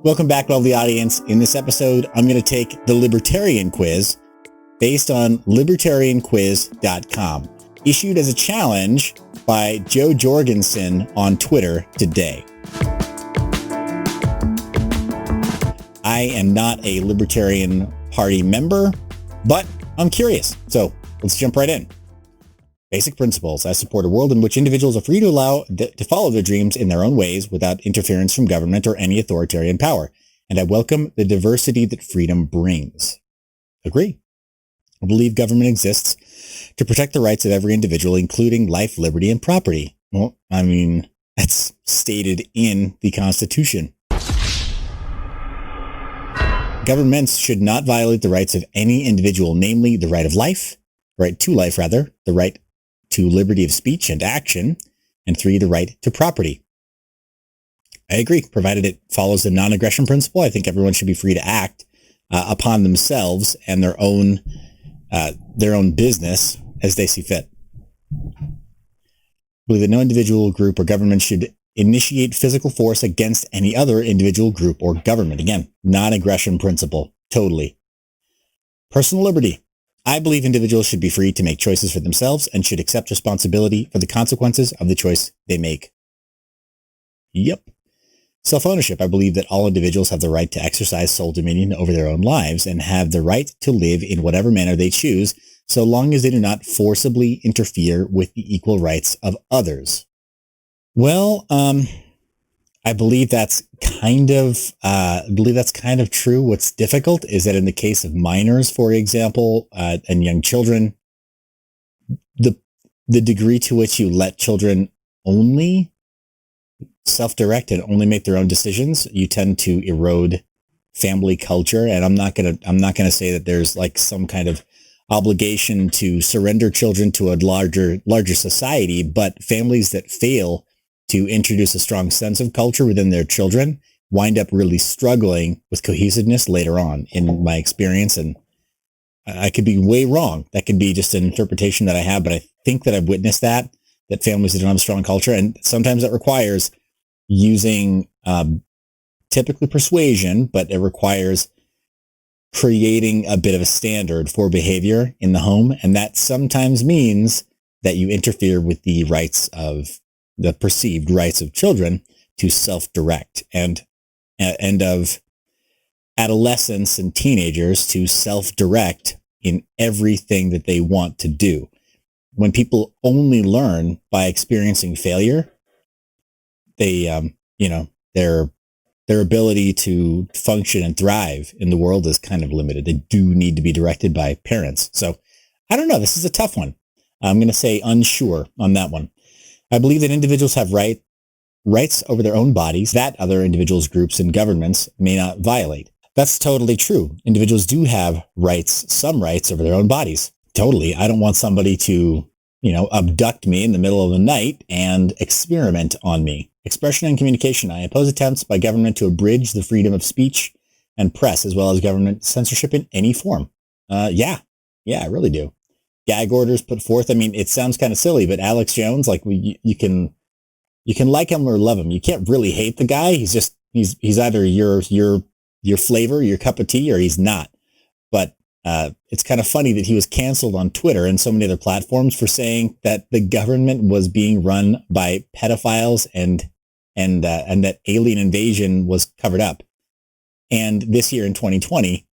Welcome back, lovely audience. In this episode, I'm going to take the Libertarian quiz based on libertarianquiz.com, issued as a challenge by Joe Jorgensen on Twitter today. I am not a Libertarian Party member, but I'm curious. So let's jump right in. Basic principles. I support a world in which individuals are free to follow their dreams in their own ways without interference from government or any authoritarian power. And I welcome the diversity that freedom brings. Agree. I believe government exists to protect the rights of every individual, including life, liberty, and property. Well, I mean, that's stated in the Constitution. Governments should not violate the rights of any individual, namely the right to life, the right to liberty of speech and action, and 3, the right to property. I agree, provided it follows the non-aggression principle. I think everyone should be free to act upon themselves and their own business as they see fit. I believe that no individual, group, or government should initiate physical force against any other individual, group, or government. Again, non-aggression principle, totally. Personal liberty. I believe individuals should be free to make choices for themselves and should accept responsibility for the consequences of the choice they make. Yep. Self-ownership. I believe that all individuals have the right to exercise sole dominion over their own lives and have the right to live in whatever manner they choose, so long as they do not forcibly interfere with the equal rights of others. Well, I believe that's kind of true. What's difficult is that in the case of minors, for example, and young children, the degree to which you let children only self-direct and only make their own decisions, you tend to erode family culture. And I'm not gonna say that there's like some kind of obligation to surrender children to a larger society, but families that fail to introduce a strong sense of culture within their children wind up really struggling with cohesiveness later on, in my experience. And I could be way wrong. That could be just an interpretation that I have, but I think that I've witnessed that families that don't have a strong culture, and sometimes that requires using typically persuasion, but it requires creating a bit of a standard for behavior in the home. And that sometimes means that you interfere with the perceived rights of children to self-direct, and of adolescents and teenagers to self-direct in everything that they want to do. When people only learn by experiencing failure, they, their ability to function and thrive in the world is kind of limited. They do need to be directed by parents. So I don't know. This is a tough one. I'm going to say unsure on that one. I believe that individuals have rights over their own bodies that other individuals, groups, and governments may not violate. That's totally true. Individuals do have some rights over their own bodies. Totally. I don't want somebody to, abduct me in the middle of the night and experiment on me. Expression and communication. I oppose attempts by government to abridge the freedom of speech and press, as well as government censorship in any form. Yeah, I really do. Gag orders put forth. I mean, it sounds kind of silly, but Alex Jones, like you can like him or love him. You can't really hate the guy. He's either your flavor, your cup of tea, or he's not. But it's kind of funny that he was canceled on Twitter and so many other platforms for saying that the government was being run by pedophiles and that alien invasion was covered up. And this year in 2020,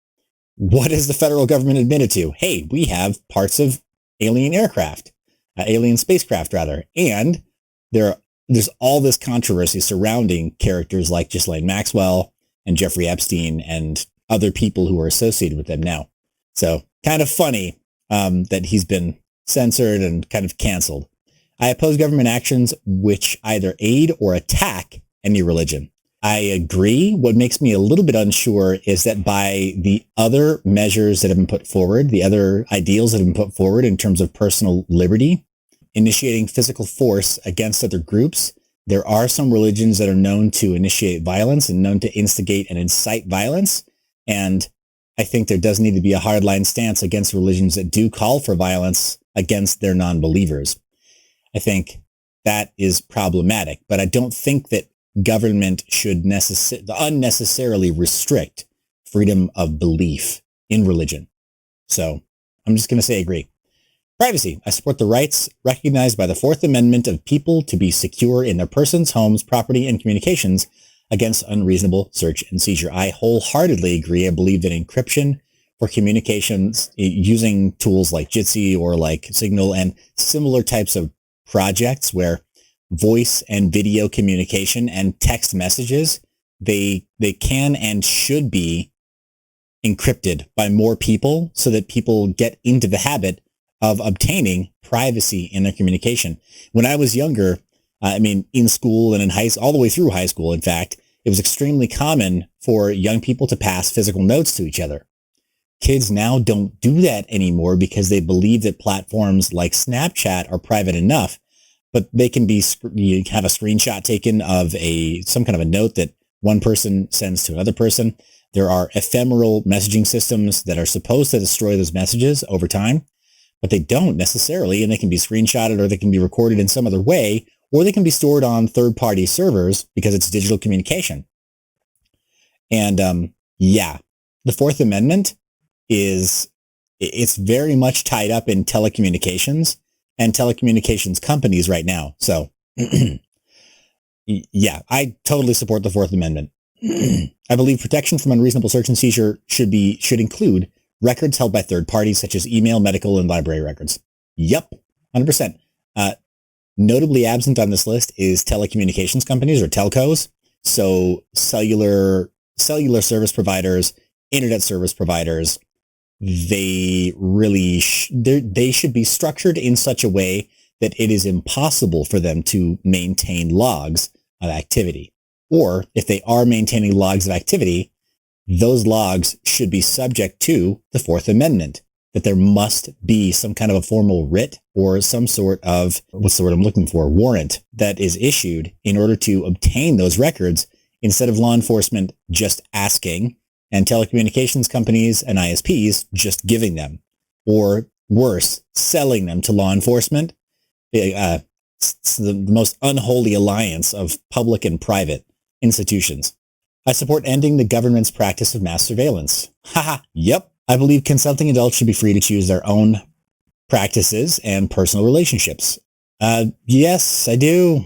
what has the federal government admitted to? Hey, we have parts of alien spacecraft rather. And there's all this controversy surrounding characters like Ghislaine Maxwell and Jeffrey Epstein and other people who are associated with them now. So kind of funny that he's been censored and kind of canceled. I oppose government actions which either aid or attack any religion. I agree. What makes me a little bit unsure is that by the other measures that have been put forward, the other ideals that have been put forward in terms of personal liberty, initiating physical force against other groups, there are some religions that are known to initiate violence and known to instigate and incite violence. And I think there does need to be a hardline stance against religions that do call for violence against their non-believers. I think that is problematic, but I don't think that government should unnecessarily restrict freedom of belief in religion. So I'm just going to say agree. Privacy. I support the rights recognized by the Fourth Amendment of people to be secure in their persons, homes, property, and communications against unreasonable search and seizure. I wholeheartedly agree. I believe that encryption for communications using tools like Jitsi or like Signal and similar types of projects where voice and video communication and text messages, they can and should be encrypted by more people so that people get into the habit of obtaining privacy in their communication. When I was younger, in school and in all the way through high school, in fact, it was extremely common for young people to pass physical notes to each other. Kids now don't do that anymore because they believe that platforms like Snapchat are private enough, but they can you have a screenshot taken of some kind of a note that one person sends to another person. There are ephemeral messaging systems that are supposed to destroy those messages over time, but they don't necessarily, and they can be screenshotted or they can be recorded in some other way, or they can be stored on third-party servers because it's digital communication. And the Fourth Amendment it's very much tied up in telecommunications and telecommunications companies right now. So yeah, I totally support the Fourth Amendment. I believe protection from unreasonable search and seizure should include records held by third parties such as email, medical, and library records. Yep, 100%. Notably absent on this list is telecommunications companies or telcos. So cellular service providers, internet service providers, they really they should be structured in such a way that it is impossible for them to maintain logs of activity. Or if they are maintaining logs of activity, those logs should be subject to the Fourth Amendment, that there must be some kind of a formal writ or some sort of, what's the word I'm looking for, warrant that is issued in order to obtain those records instead of law enforcement just asking and telecommunications companies and ISPs just giving them, or worse, selling them to law enforcement. It's the most unholy alliance of public and private institutions. I support ending the government's practice of mass surveillance. Haha, yep. I believe consenting adults should be free to choose their own practices and personal relationships. Yes, I do.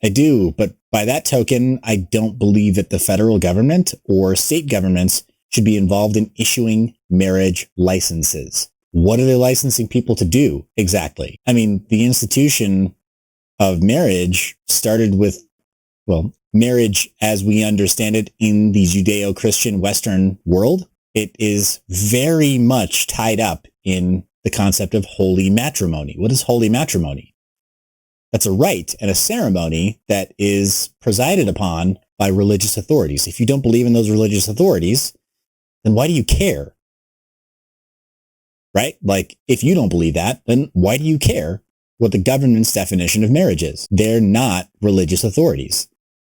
But by that token, I don't believe that the federal government or state governments should be involved in issuing marriage licenses. What are they licensing people to do exactly? I mean, the institution of marriage started with, marriage as we understand it in the Judeo-Christian Western world. It is very much tied up in the concept of holy matrimony. What is holy matrimony? That's a rite and a ceremony that is presided upon by religious authorities. If you don't believe in those religious authorities, then why do you care? Right? Like, if you don't believe that, then why do you care what the government's definition of marriage is? They're not religious authorities.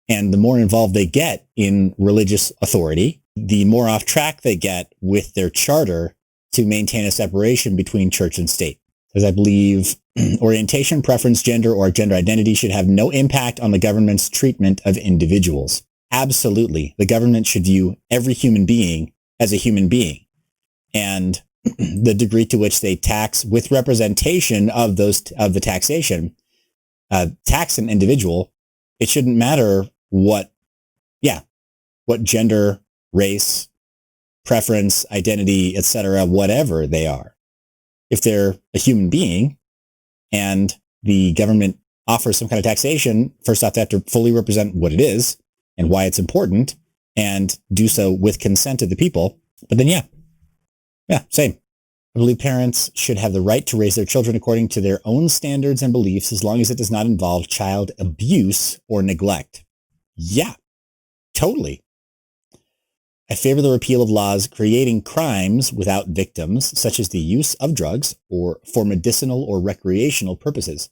And the more involved they get in religious authority, the more off track they get with their charter to maintain a separation between church and state. Because I believe orientation, preference, gender, or gender identity should have no impact on the government's treatment of individuals. Absolutely. The government should view every human being as a human being. And the degree to which they tax with representation of the taxation, tax an individual, it shouldn't matter what gender, race, preference, identity, etc., whatever they are. If they're a human being and the government offers some kind of taxation, first off, they have to fully represent what it is and why it's important and do so with consent of the people. But then, same. I believe parents should have the right to raise their children according to their own standards and beliefs as long as it does not involve child abuse or neglect. Yeah, totally. I favor the repeal of laws creating crimes without victims, such as the use of drugs or for medicinal or recreational purposes.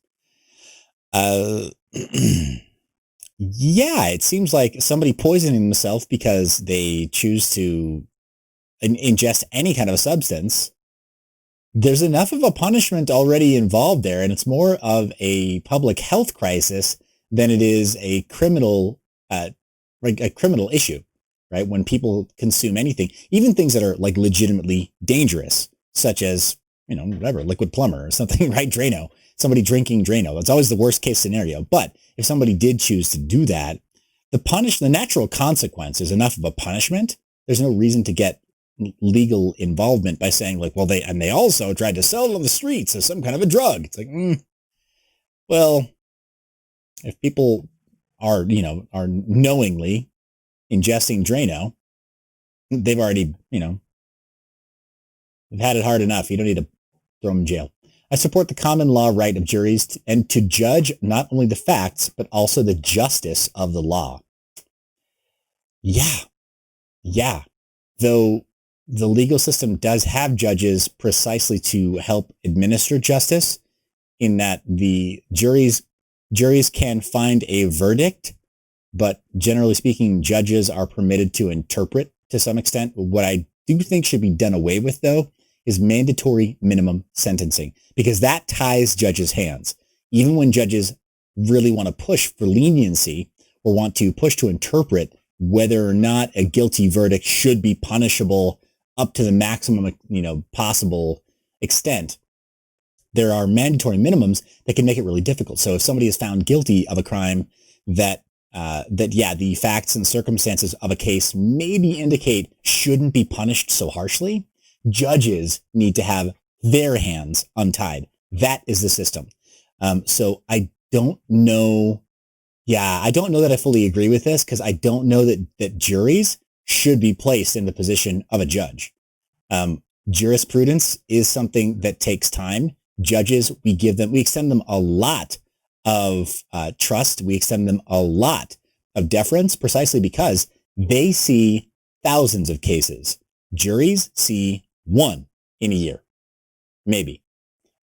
It seems like somebody poisoning themselves because they choose to ingest any kind of a substance. There's enough of a punishment already involved there, and it's more of a public health crisis than it is a criminal like a criminal issue, right? When people consume anything, even things that are like legitimately dangerous, such as, whatever, liquid plumber or something, right? Drano, somebody drinking Drano. That's always the worst case scenario. But if somebody did choose to do that, the natural consequence is enough of a punishment. There's no reason to get legal involvement by saying like, well, they also tried to sell it on the streets as some kind of a drug. It's like, well, if people are knowingly ingesting Drano, they've already, they've had it hard enough. You don't need to throw them in jail. I support the common law right of juries to judge not only the facts, but also the justice of the law. Yeah. Though the legal system does have judges precisely to help administer justice, in that the juries can find a verdict, but generally speaking, judges are permitted to interpret to some extent. What I do think should be done away with, though, is mandatory minimum sentencing, because that ties judges' hands. Even when judges really want to push for leniency or want to push to interpret whether or not a guilty verdict should be punishable up to the maximum, possible extent, there are mandatory minimums that can make it really difficult. So if somebody is found guilty of a crime that the facts and circumstances of a case maybe indicate shouldn't be punished so harshly, judges need to have their hands untied. That is the system. So I don't know. Yeah, I don't know that I fully agree with this, because I don't know that juries should be placed in the position of a judge. Jurisprudence is something that takes time. Judges, we extend them a lot of trust. We extend them a lot of deference, precisely because they see thousands of cases. Juries see one in a year, maybe,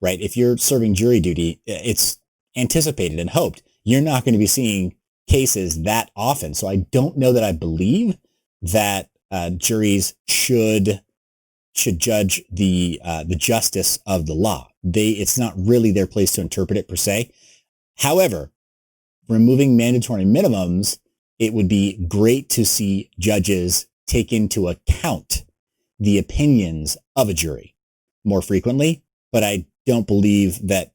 right? If you're serving jury duty, it's anticipated and hoped you're not going to be seeing cases that often. So I don't know that I believe that juries should judge the justice of the law. It's not really their place to interpret it per se. However, removing mandatory minimums, it would be great to see judges take into account the opinions of a jury more frequently. But I don't believe that,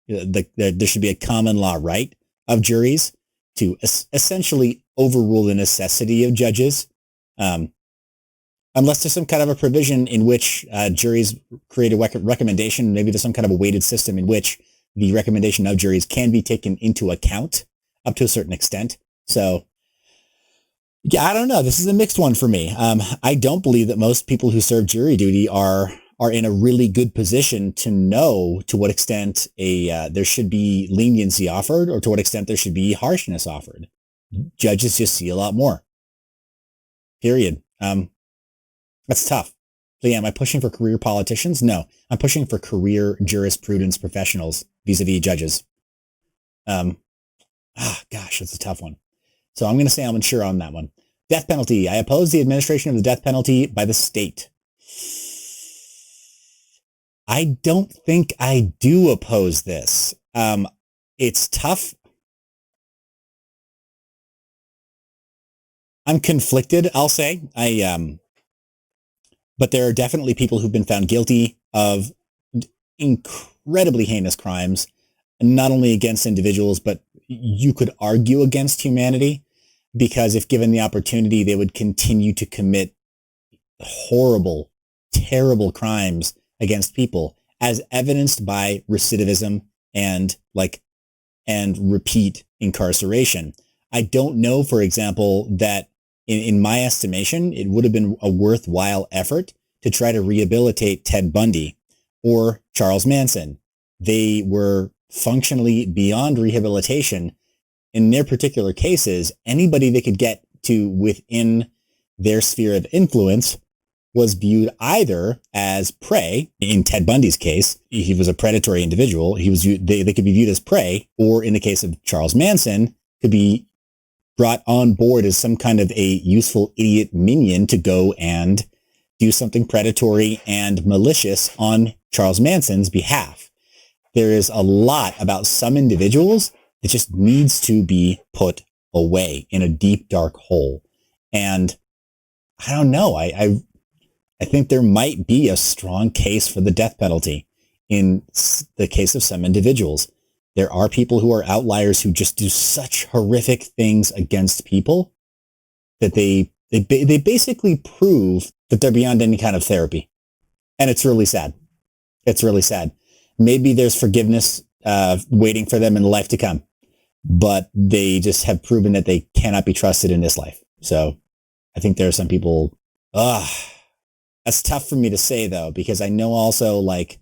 there should be a common law right of juries to essentially overrule the necessity of judges. Unless there's some kind of a provision in which juries create a recommendation, maybe there's some kind of a weighted system in which the recommendation of juries can be taken into account up to a certain extent. So, yeah, I don't know. This is a mixed one for me. I don't believe that most people who serve jury duty are in a really good position to know to what extent there should be leniency offered, or to what extent there should be harshness offered. Judges just see a lot more. Period. That's tough. So yeah, am I pushing for career politicians? No, I'm pushing for career jurisprudence professionals vis-a-vis judges. Gosh, that's a tough one. So I'm going to say I'm unsure on that one. Death penalty. I oppose the administration of the death penalty by the state. I don't think I do oppose this. It's tough. I'm conflicted, I'll say. But there are definitely people who've been found guilty of incredibly heinous crimes, not only against individuals, but you could argue against humanity, because if given the opportunity, they would continue to commit horrible, terrible crimes against people, as evidenced by recidivism and repeat incarceration. I don't know, for example, that in my estimation, it would have been a worthwhile effort to try to rehabilitate Ted Bundy or Charles Manson. They were functionally beyond rehabilitation. In their particular cases, anybody they could get to within their sphere of influence was viewed either as prey. In Ted Bundy's case, he was a predatory individual. They could be viewed as prey, or in the case of Charles Manson, could be brought on board as some kind of a useful idiot minion to go and do something predatory and malicious on Charles Manson's behalf. There is a lot about some individuals that just needs to be put away in a deep, dark hole. And I don't know. I think there might be a strong case for the death penalty in the case of some individuals. There are people who are outliers who just do such horrific things against people that they basically prove that they're beyond any kind of therapy. And it's really sad. It's really sad. Maybe there's forgiveness waiting for them in the life to come, but they just have proven that they cannot be trusted in this life. So I think there are some people, that's tough for me to say though, because I know also, like,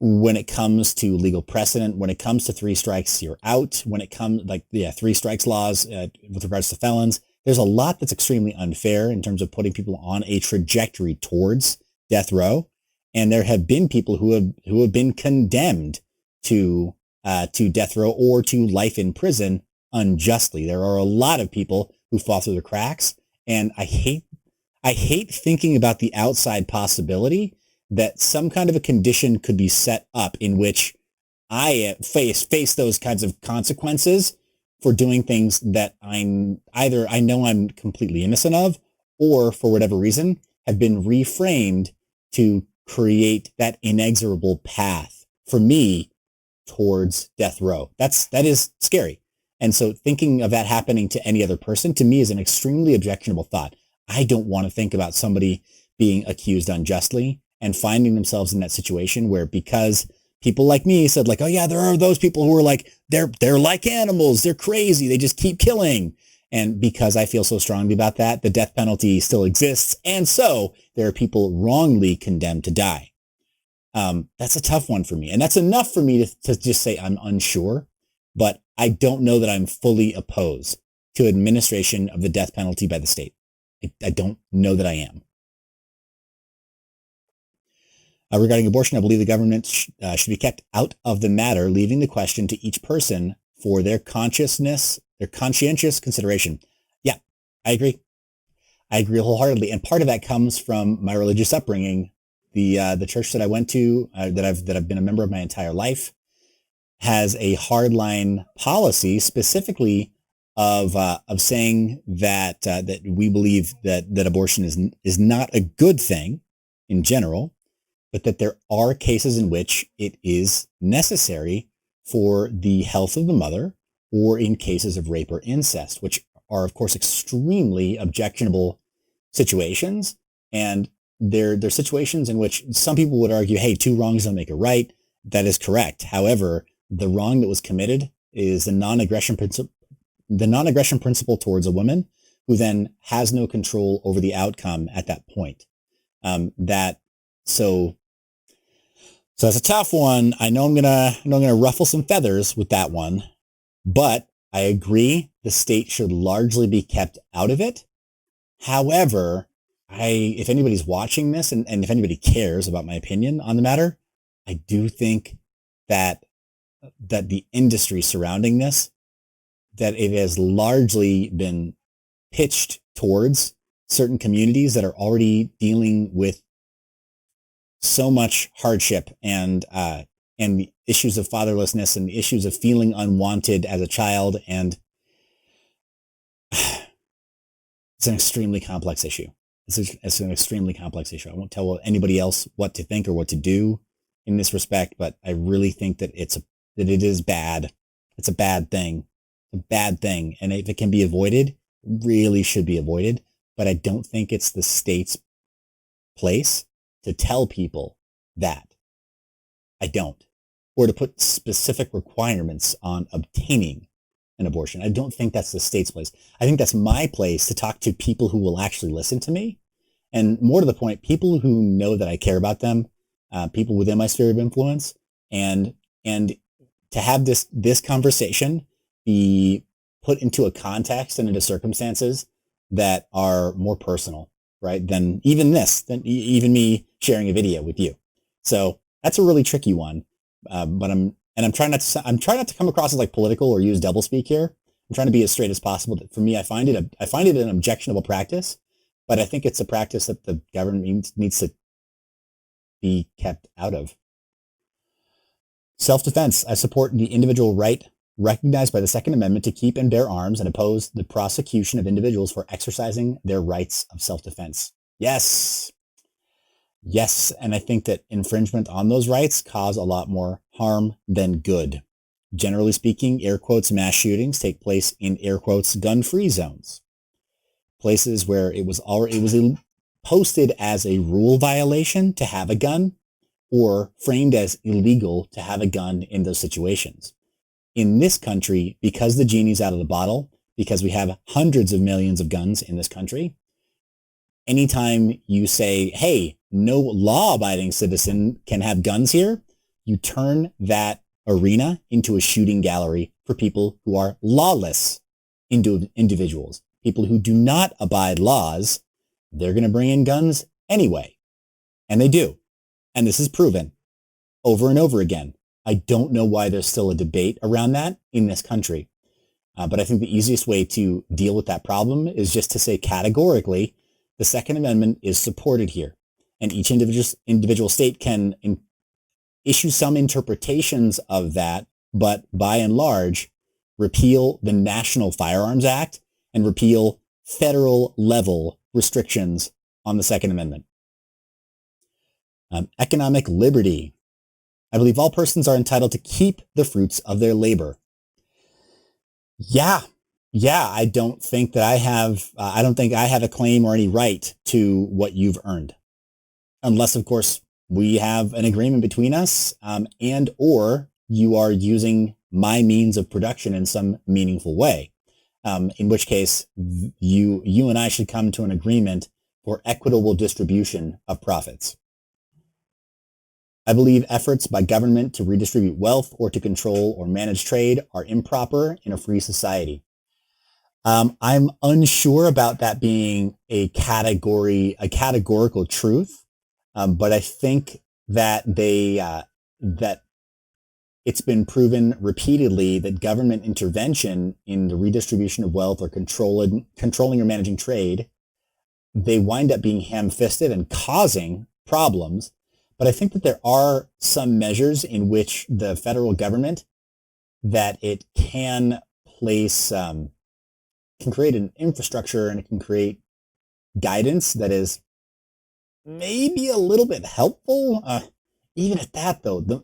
when it comes to legal precedent, when it comes to 3 strikes, you're out. When it comes, 3 strikes laws with regards to felons, there's a lot that's extremely unfair in terms of putting people on a trajectory towards death row. And there have been people who have been condemned to death row or to life in prison unjustly. There are a lot of people who fall through the cracks, and I hate thinking about the outside possibility that some kind of a condition could be set up in which I face those kinds of consequences for doing things that I know I'm completely innocent of, or for whatever reason have been reframed to create that inexorable path for me towards death row. That is scary. And so thinking of that happening to any other person, to me, is an extremely objectionable thought. I don't want to think about somebody being accused unjustly and finding themselves in that situation where, because people like me said, like, oh yeah, there are those people who are like, they're like animals. They're crazy. They just keep killing. And because I feel so strongly about that, the death penalty still exists. And so there are people wrongly condemned to die. That's a tough one for me. And that's enough for me to just say I'm unsure, but I don't know that I'm fully opposed to administration of the death penalty by the state. I don't know that I am. Regarding abortion, I believe the government should be kept out of the matter, leaving the question to each person for their conscientious consideration. Yeah, I agree. I agree wholeheartedly. And part of that comes from my religious upbringing. The church that I went to, that I've been a member of my entire life, has a hardline policy specifically of saying that we believe that abortion is not a good thing in general, but that there are cases in which it is necessary for the health of the mother, or in cases of rape or incest, which are, of course, extremely objectionable situations. And they're situations in which some people would argue, hey, 2 wrongs don't make a right. That is correct. However, the wrong that was committed is the non-aggression principle towards a woman who then has no control over the outcome at that point. So that's a tough one. I know I'm gonna ruffle some feathers with that one, but I agree the state should largely be kept out of it. However, if anybody's watching this and if anybody cares about my opinion on the matter, I do think that the industry surrounding this, that it has largely been pitched towards certain communities that are already dealing with so much hardship and the issues of fatherlessness and the issues of feeling unwanted as a child. And it's an extremely complex issue. It's an extremely complex issue. I won't tell anybody else what to think or what to do in this respect, but I really think that it is bad. It's a bad thing. It's a bad thing. And if it can be avoided, it really should be avoided. But I don't think it's the state's place to tell people that. I don't. Or to put specific requirements on obtaining an abortion. I don't think that's the state's place. I think that's my place to talk to people who will actually listen to me. And more to the point, people who know that I care about them, people within my sphere of influence, and to have this conversation be put into a context and into circumstances that are more personal, right? Than even even me sharing a video with you. So that's a really tricky one. But I'm trying not to come across as like political or use doublespeak here. I'm trying to be as straight as possible. For me, I find it an objectionable practice, but I think it's a practice that the government needs to be kept out of. Self-defense. I support the individual right recognized by the Second Amendment to keep and bear arms and oppose the prosecution of individuals for exercising their rights of self-defense. Yes. Yes. And I think that infringement on those rights cause a lot more harm than good. Generally speaking, air quotes, mass shootings take place in air quotes, gun-free zones. Places where it was posted as a rule violation to have a gun or framed as illegal to have a gun in those situations. In this country, because the genie's out of the bottle, because we have hundreds of millions of guns in this country, anytime you say, hey, no law-abiding citizen can have guns here, you turn that arena into a shooting gallery for people who are lawless individuals, people who do not abide laws. They're going to bring in guns anyway. And they do. And this is proven over and over again. I don't know why there's still a debate around that in this country. But I think the easiest way to deal with that problem is just to say categorically, the Second Amendment is supported here. And each individual state can issue some interpretations of that, but by and large, repeal the National Firearms Act and repeal federal level restrictions on the Second Amendment. Economic liberty. I believe all persons are entitled to keep the fruits of their labor. Yeah, I don't think that I have a claim or any right to what you've earned. Unless, of course, we have an agreement between us, and or you are using my means of production in some meaningful way. In which case, you and I should come to an agreement for equitable distribution of profits. I believe efforts by government to redistribute wealth or to control or manage trade are improper in a free society. I'm unsure about that being a categorical truth, but I think that that it's been proven repeatedly that government intervention in the redistribution of wealth or controlling or managing trade, they wind up being ham-fisted and causing problems. But I think that there are some measures in which the federal government that it can place, can create an infrastructure and it can create guidance that is maybe a little bit helpful. Even at that though,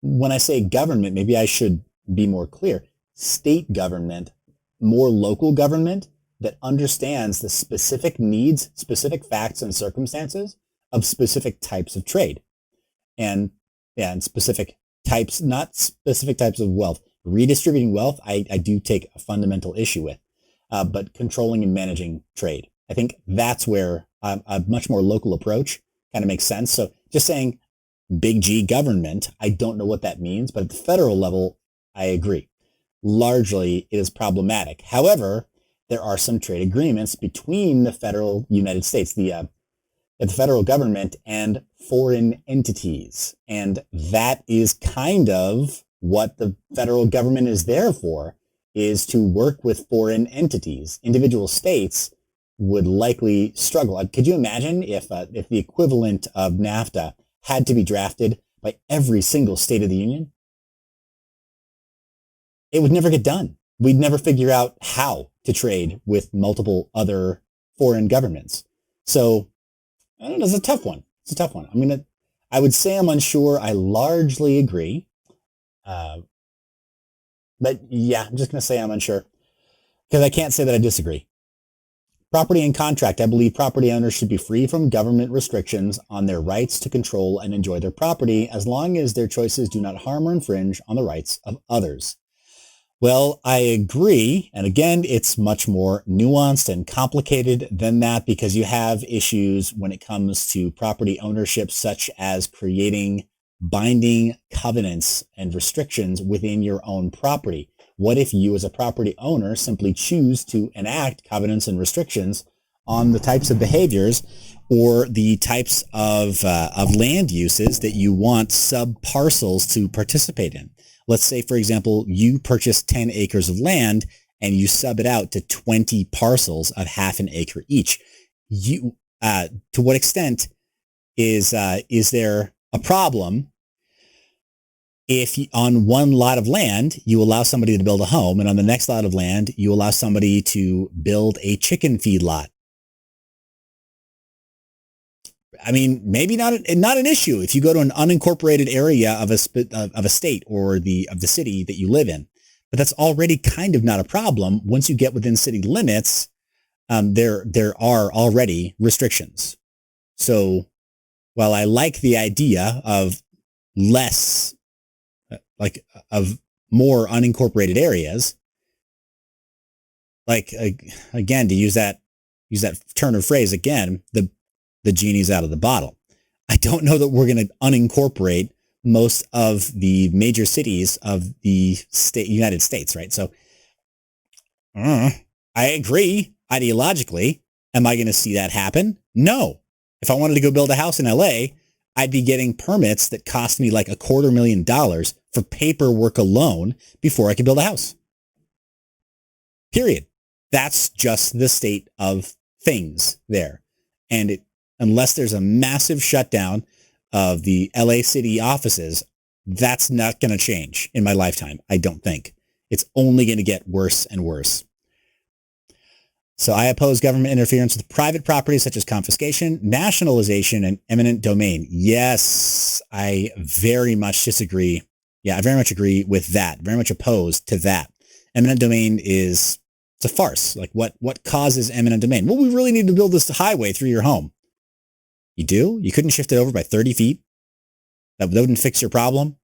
when I say government, maybe I should be more clear. State government, more local government that understands the specific needs, specific facts and circumstances of specific types of trade and specific types, not specific types of wealth. Redistributing wealth, I do take a fundamental issue with, but controlling and managing trade. I think that's where a much more local approach kind of makes sense. So just saying big G government, I don't know what that means, but at the federal level, I agree. Largely, it is problematic. However, there are some trade agreements between the federal United States, the federal government and foreign entities. And that is kind of what the federal government is there for, is to work with foreign entities. Individual states would likely struggle. Could you imagine if the equivalent of NAFTA had to be drafted by every single state of the union? It would never get done. We'd never figure out how to trade with multiple other foreign governments. So, I don't know, it's a tough one. I would say I'm unsure. I largely agree. But yeah, I'm just going to say I'm unsure because I can't say that I disagree. Property and contract. I believe property owners should be free from government restrictions on their rights to control and enjoy their property as long as their choices do not harm or infringe on the rights of others. Well, I agree. And again, it's much more nuanced and complicated than that because you have issues when it comes to property ownership, such as creating binding covenants and restrictions within your own property. What if you as a property owner simply choose to enact covenants and restrictions on the types of behaviors or the types of land uses that you want sub-parcels to participate in? Let's say, for example, you purchase 10 acres of land and you sub it out to 20 parcels of half an acre each. To what extent is there a problem if on one lot of land, you allow somebody to build a home, and on the next lot of land, you allow somebody to build a chicken feed lot. I mean, maybe not an issue if you go to an unincorporated area of a state or of the city that you live in, but that's already kind of not a problem. Once you get within city limits, there are already restrictions. So while I like the idea of of more unincorporated areas, again, to use that turn of phrase again, the genie's out of the bottle. I don't know that we're going to unincorporate most of the major cities of the United States, right? So I agree ideologically. Am I going to see that happen? No. If I wanted to go build a house in LA, I'd be getting permits that cost me like $250,000 for paperwork alone before I could build a house. Period. That's just the state of things there. And unless there's a massive shutdown of the LA city offices, that's not going to change in my lifetime. I don't think. It's only going to get worse and worse. So I oppose government interference with private property such as confiscation, nationalization, and eminent domain. Yes, I very much disagree. Yeah, I very much agree with that. Very much opposed to that. Eminent domain it's a farce. Like what causes eminent domain? Well, we really need to build this highway through your home. You do? You couldn't shift it over by 30 feet? That wouldn't fix your problem?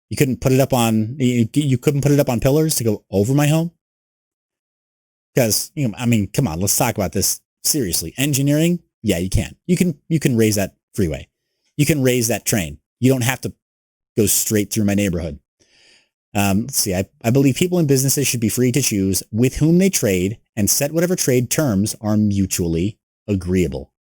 You couldn't put it up on, you couldn't put it up on pillars to go over my home? Because, I mean, come on, let's talk about this seriously. Engineering? Yeah, you can. You can raise that freeway. You can raise that train. You don't have to go straight through my neighborhood. Let's see. I believe people and businesses should be free to choose with whom they trade and set whatever trade terms are mutually agreeable.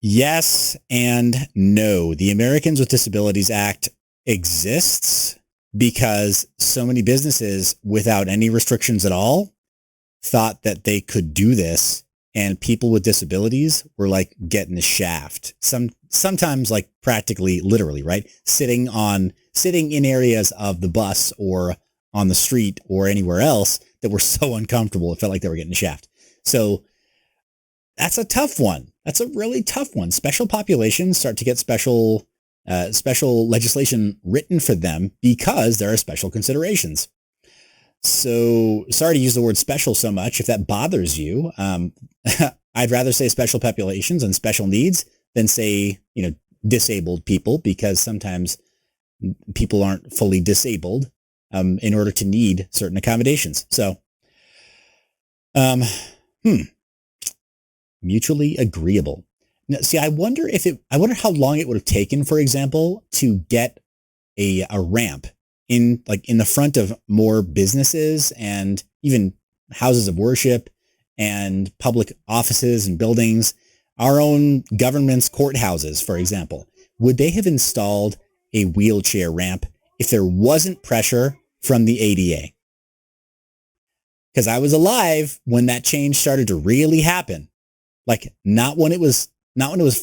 Yes and no. The Americans with Disabilities Act exists because so many businesses without any restrictions at all thought that they could do this, and people with disabilities were like getting the shaft. Sometimes like practically literally, right? Sitting in areas of the bus or on the street or anywhere else that were so uncomfortable it felt like they were getting the shaft. So that's a tough one. That's a really tough one. Special populations start to get special legislation written for them because there are special considerations. So sorry to use the word special so much. If that bothers you, I'd rather say special populations and special needs than say, disabled people, because sometimes people aren't fully disabled in order to need certain accommodations. So, mutually agreeable. Now, see, I wonder how long it would have taken, for example, to get a ramp in the front of more businesses and even houses of worship and public offices and buildings, our own government's courthouses, for example. Would they have installed a wheelchair ramp if there wasn't pressure from the ADA? Because I was alive when that change started to really happen. Like not when it was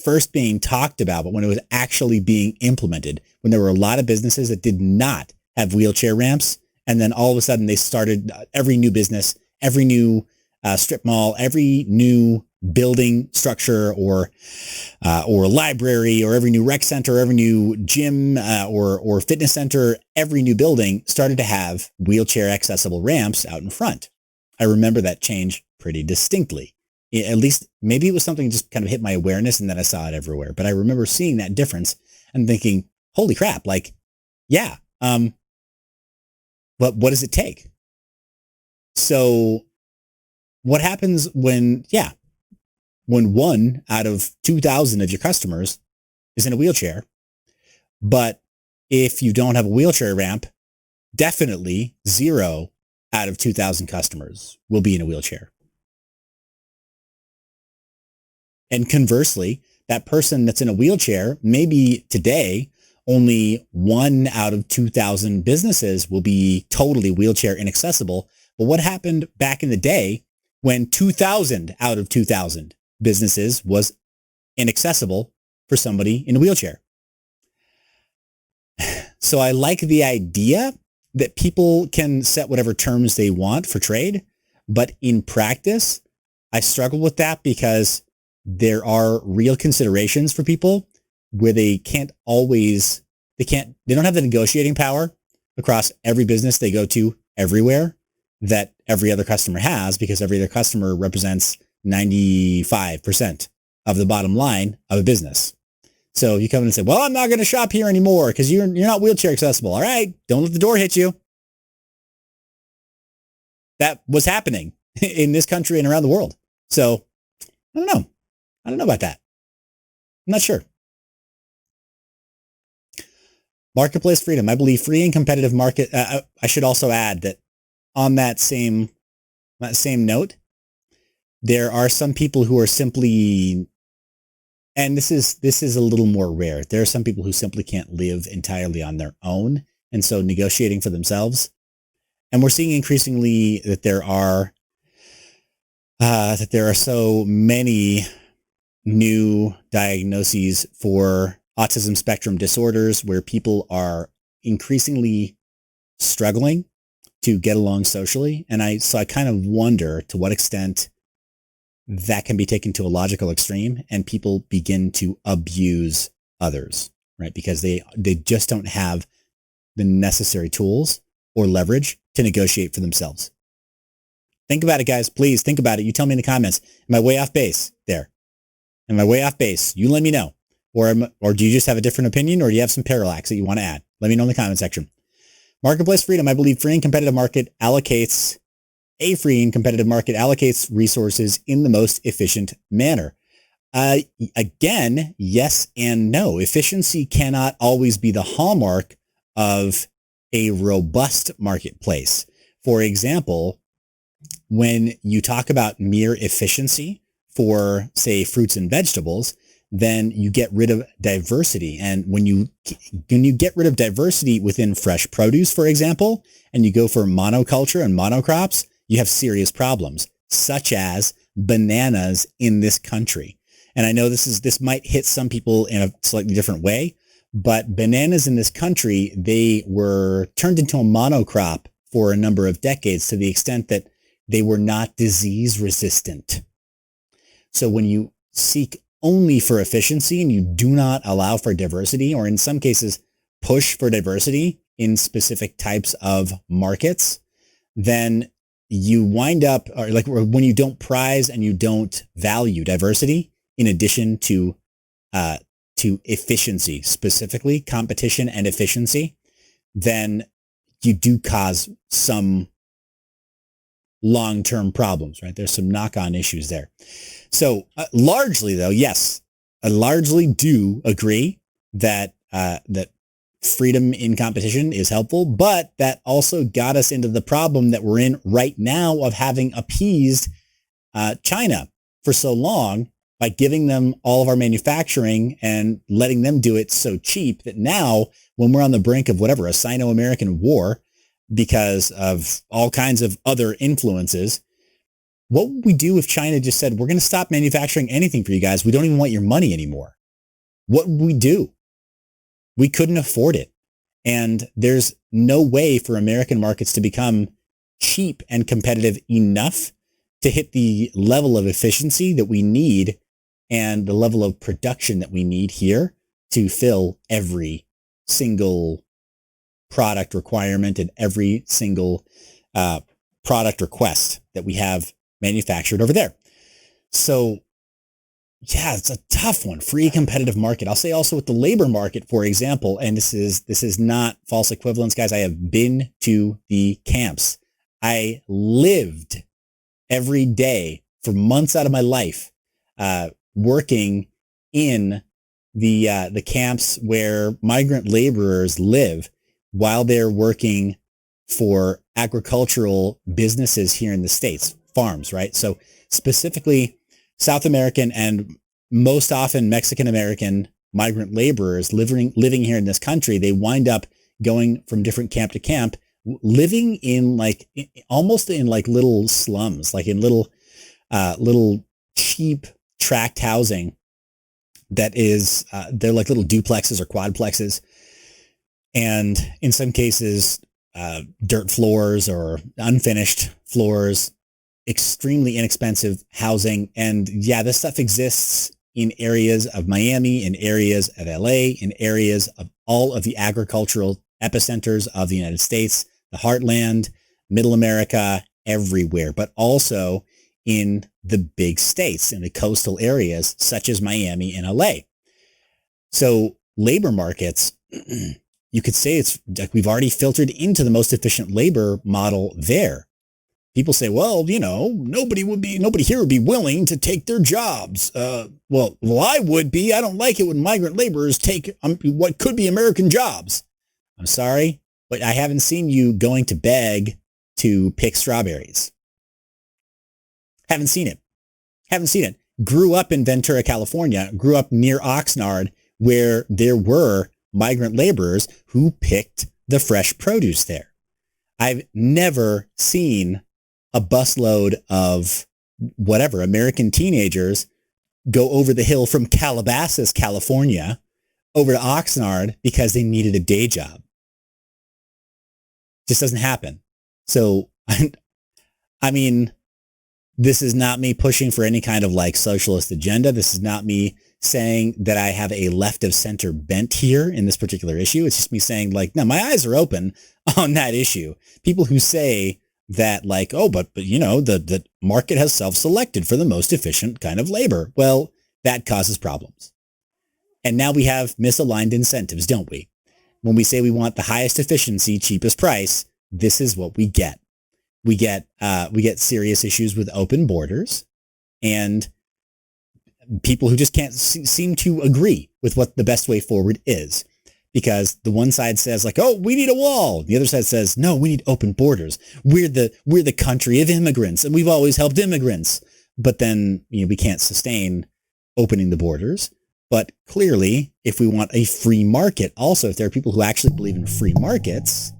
first being talked about, but when it was actually being implemented, when there were a lot of businesses that did not have wheelchair ramps. And then all of a sudden they started every new business, every new strip mall, every new building structure or library, or every new rec center, every new gym or fitness center, every new building started to have wheelchair accessible ramps out in front. I remember that change pretty distinctly. At least maybe it was something that just kind of hit my awareness and then I saw it everywhere. But I remember seeing that difference and thinking, holy crap, like, yeah. But what does it take? So what happens when 1 out of 2,000 of your customers is in a wheelchair, but if you don't have a wheelchair ramp, definitely 0 out of 2,000 customers will be in a wheelchair. And conversely, that person that's in a wheelchair, maybe today, only 1 out of 2,000 businesses will be totally wheelchair inaccessible. But what happened back in the day when 2,000 out of 2,000 businesses was inaccessible for somebody in a wheelchair? So I like the idea that people can set whatever terms they want for trade, but in practice, I struggle with that because there are real considerations for people where they don't have the negotiating power across every business they go to everywhere that every other customer has, because every other customer represents 95% of the bottom line of a business. So you come in and say, well, I'm not going to shop here anymore because you're not wheelchair accessible. All right. Don't let the door hit you. That was happening in this country and around the world. So I don't know. I don't know about that. I'm not sure. Marketplace freedom. I believe free and competitive market. I should also add that on that same note, there are some people who are simply, and this is a little more rare. There are some people who simply can't live entirely on their own, and so negotiating for themselves. And we're seeing increasingly that there are so many new diagnoses for autism spectrum disorders where people are increasingly struggling to get along socially. And I kind of wonder to what extent that can be taken to a logical extreme and people begin to abuse others, right? Because they just don't have the necessary tools or leverage to negotiate for themselves. Think about it, guys. Please think about it. You tell me in the comments. Am I way off base there? Am I way off base? You let me know. Or do you just have a different opinion, or do you have some parallax that you want to add? Let me know in the comment section. Marketplace freedom. I believe free and competitive market allocates resources in the most efficient manner. Again, yes and no. Efficiency cannot always be the hallmark of a robust marketplace. For example, when you talk about mere efficiency for, say, fruits and vegetables, then you get rid of diversity. And when you get rid of diversity within fresh produce, for example, and you go for monoculture and monocrops, you have serious problems, such as bananas in this country. And I know this might hit some people in a slightly different way, but bananas in this country, they were turned into a monocrop for a number of decades to the extent that they were not disease resistant. So when you seek only for efficiency and you do not allow for diversity, or in some cases push for diversity in specific types of markets, then you wind up, or like when you don't prize and you don't value diversity in addition to efficiency, specifically competition and efficiency, then you do cause some long-term problems, right? There's some knock-on issues there. So largely though, yes, I largely do agree that freedom in competition is helpful, but that also got us into the problem that we're in right now of having appeased China for so long by giving them all of our manufacturing and letting them do it so cheap that now when we're on the brink of whatever, a Sino-American war because of all kinds of other influences, what would we do if China just said, we're going to stop manufacturing anything for you guys. We don't even want your money anymore. What would we do? We couldn't afford it. And there's no way for American markets to become cheap and competitive enough to hit the level of efficiency that we need and the level of production that we need here to fill every single product requirement and every single product request that we have manufactured over there. So yeah, it's a tough one. Free competitive market. I'll say also with the labor market, for example, and this is not false equivalence, guys. I have been to the camps. I lived every day for months out of my life, working in the camps where migrant laborers live while they're working for agricultural businesses here in the States, farms, right? So specifically South American and most often Mexican-American migrant laborers living here in this country, they wind up going from different camp to camp, living in almost in little slums, like in little cheap tract housing that is, they're like little duplexes or quadplexes. And in some cases, dirt floors or unfinished floors, extremely inexpensive housing. And yeah, this stuff exists in areas of Miami, in areas of LA, in areas of all of the agricultural epicenters of the United States, the heartland, middle America, everywhere, but also in the big states, in the coastal areas such as Miami and LA. So labor markets, you could say it's like we've already filtered into the most efficient labor model there. People say, well, you know, nobody here would be willing to take their jobs. Well, I would be. I don't like it when migrant laborers take what could be American jobs. I'm sorry, but I haven't seen you going to beg to pick strawberries. Haven't seen it. Grew up in Ventura, California, grew up near Oxnard, where there were migrant laborers who picked the fresh produce there. I've never seen a busload of whatever American teenagers go over the hill from Calabasas, California, over to Oxnard because they needed a day job. Just doesn't happen. So, I mean, this is not me pushing for any kind of like socialist agenda. This is not me saying that I have a left of center bent here in this particular issue. It's just me saying like, no, my eyes are open on that issue. People who say that like, oh, but you know, the market has self-selected for the most efficient kind of labor. Well, that causes problems. And now we have misaligned incentives, don't we? When we say we want the highest efficiency, cheapest price, this is what we get. We get serious issues with open borders and people who just can't seem to agree with what the best way forward is. Because the one side says like, oh, we need a wall. The other side says, no, we need open borders. We're the country of immigrants and we've always helped immigrants. But then, you know, we can't sustain opening the borders. But clearly, if we want a free market, also, if there are people who actually believe in free markets,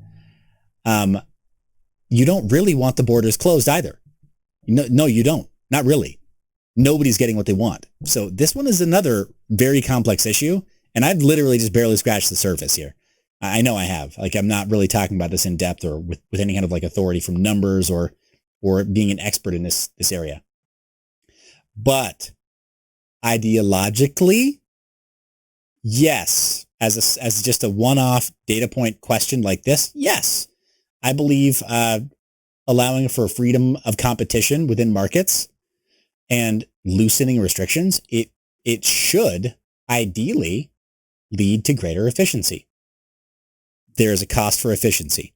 you don't really want the borders closed either. No, you don't. Not really. Nobody's getting what they want. So this one is another very complex issue. And I've literally just barely scratched the surface here. I know I have. Like, I'm not really talking about this in depth or with any kind of like authority from numbers or being an expert in this area. But ideologically, yes, as just a one-off data point question like this, yes, I believe allowing for freedom of competition within markets and loosening restrictions, it should ideally lead to greater efficiency. There is a cost for efficiency.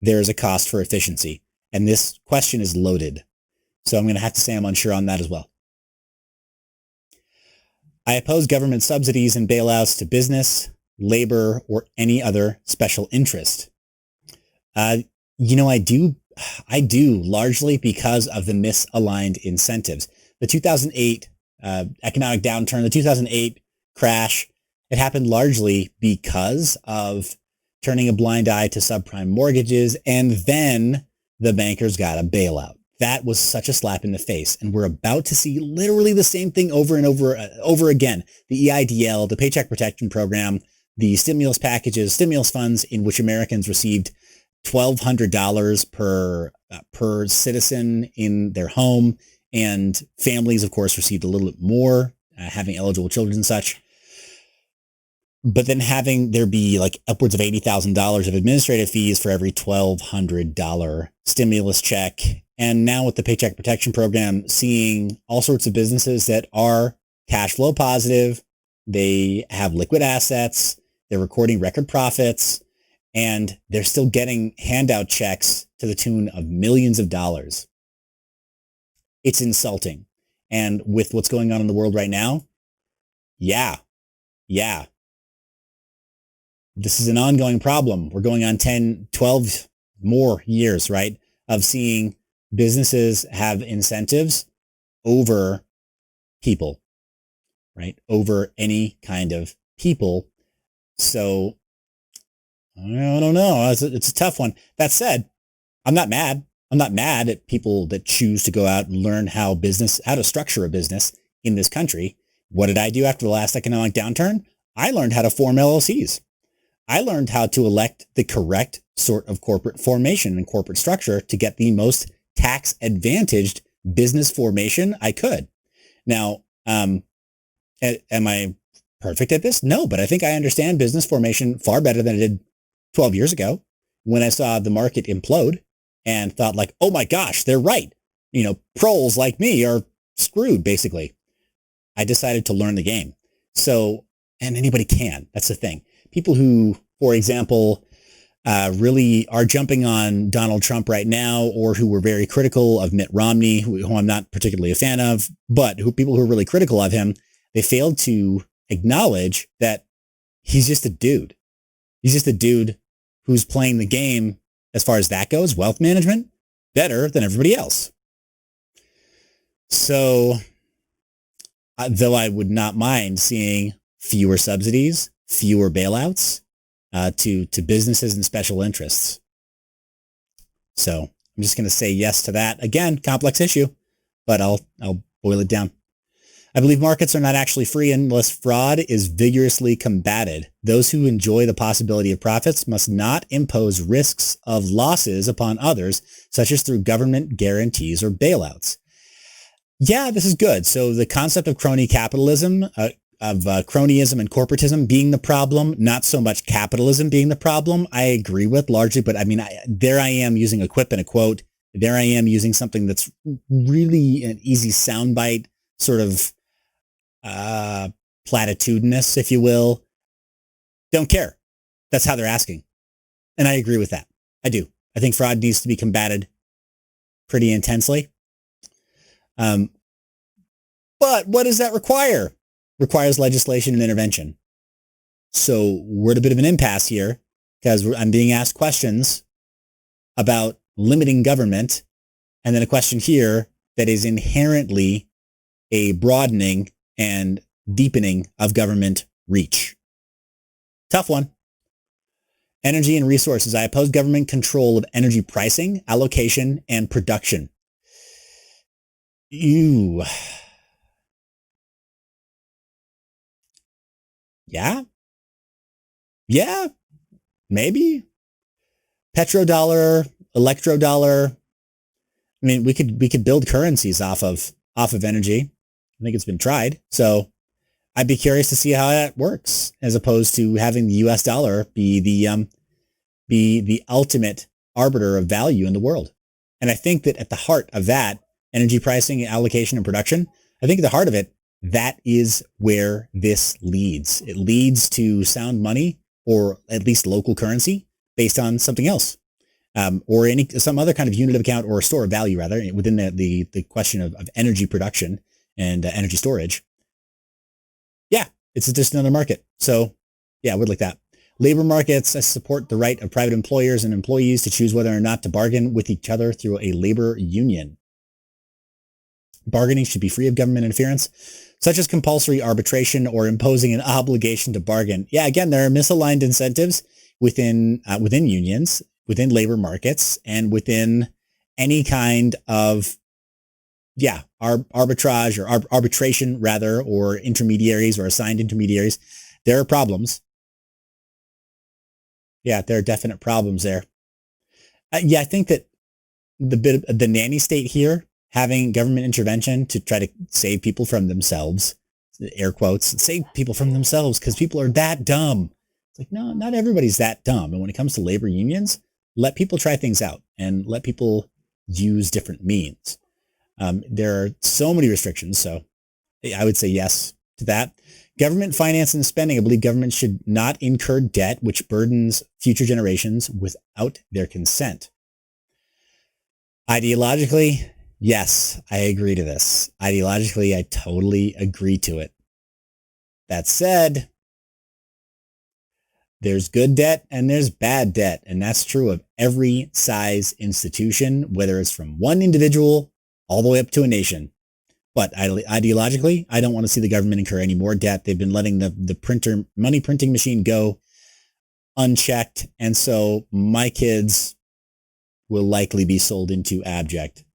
There is a cost for efficiency. And this question is loaded. So I'm going to have to say I'm unsure on that as well. I oppose government subsidies and bailouts to business, labor, or any other special interest. You know, I do largely because of the misaligned incentives. The 2008 economic downturn, the 2008 crash, it happened largely because of turning a blind eye to subprime mortgages, and then the bankers got a bailout. That was such a slap in the face, and we're about to see literally the same thing over and over again. The EIDL, the Paycheck Protection Program, the stimulus packages, stimulus funds in which Americans received $1,200 per citizen in their home, and families, of course, received a little bit more, having eligible children and such. But then having there be like upwards of $80,000 of administrative fees for every $1,200 stimulus check. And now with the Paycheck Protection Program, seeing all sorts of businesses that are cash flow positive, they have liquid assets, they're recording record profits, and they're still getting handout checks to the tune of millions of dollars. It's insulting. And with what's going on in the world right now, yeah. This is an ongoing problem. We're going on 10, 12 more years, right, of seeing businesses have incentives over people, right, over any kind of people. So I don't know. It's a tough one. That said, I'm not mad. I'm not mad at people that choose to go out and learn how to structure a business in this country. What did I do after the last economic downturn? I learned how to form LLCs. I learned how to elect the correct sort of corporate formation and corporate structure to get the most tax advantaged business formation I could. Now, am I perfect at this? No, but I think I understand business formation far better than I did 12 years ago when I saw the market implode and thought like, oh my gosh, they're right. Proles like me are screwed, basically. I decided to learn the game. So, and anybody can. That's the thing. People who, for example, really are jumping on Donald Trump right now, or who were very critical of Mitt Romney, who I'm not particularly a fan of, but people who are really critical of him, they failed to acknowledge that he's just a dude. He's just a dude who's playing the game, as far as that goes, wealth management, better than everybody else. So, though I would not mind seeing fewer subsidies, fewer bailouts to businesses and special interests. So I'm just going to say yes to that. Again, complex issue, but I'll boil it down. I believe markets are not actually free unless fraud is vigorously combated. Those who enjoy the possibility of profits must not impose risks of losses upon others, such as through government guarantees or bailouts. Yeah, this is good. So the concept of crony capitalism, of cronyism and corporatism being the problem, not so much capitalism being the problem, I agree with largely. But I mean, there I am using a quip and a quote. There I am using something that's really an easy soundbite, sort of platitudinous, if you will. Don't care. That's how they're asking. And I agree with that. I do. I think fraud needs to be combated pretty intensely. But what does that require? Requires legislation and intervention. So we're at a bit of an impasse here because I'm being asked questions about limiting government, and then a question here that is inherently a broadening and deepening of government reach. Tough one. Energy and resources. I oppose government control of energy pricing, allocation, and production. Yeah, maybe. Petrodollar, electrodollar. I mean, we could build currencies off of energy. I think it's been tried. So I'd be curious to see how that works, as opposed to having the US dollar be the ultimate arbiter of value in the world. And I think that at the heart of that, energy pricing, allocation, and production, I think at the heart of it, that is where this leads. It leads to sound money, or at least local currency, based on something else, or some other kind of unit of account or store of value, rather, within the question of energy production and energy storage. Yeah, it's just another market. So yeah, I would like that. Labor markets, I support the right of private employers and employees to choose whether or not to bargain with each other through a labor union. Bargaining should be free of government interference, such as compulsory arbitration or imposing an obligation to bargain. Yeah, again, there are misaligned incentives within unions, within labor markets, and within any kind of arbitrage or arbitration, rather, or intermediaries or assigned intermediaries. There are problems. Yeah, there are definite problems there. I think that the nanny state here, having government intervention to try to save people from themselves, air quotes, save people from themselves because people are that dumb. It's like, no, not everybody's that dumb. And when it comes to labor unions, let people try things out and let people use different means. There are so many restrictions. So I would say yes to that. Government finance and spending. I believe government should not incur debt which burdens future generations without their consent. Ideologically, yes, I agree to this. Ideologically, I totally agree to it. That said, there's good debt and there's bad debt. And that's true of every size institution, whether it's from one individual all the way up to a nation. But ideologically, I don't want to see the government incur any more debt. They've been letting the money printing machine go unchecked. And so my kids will likely be sold into abject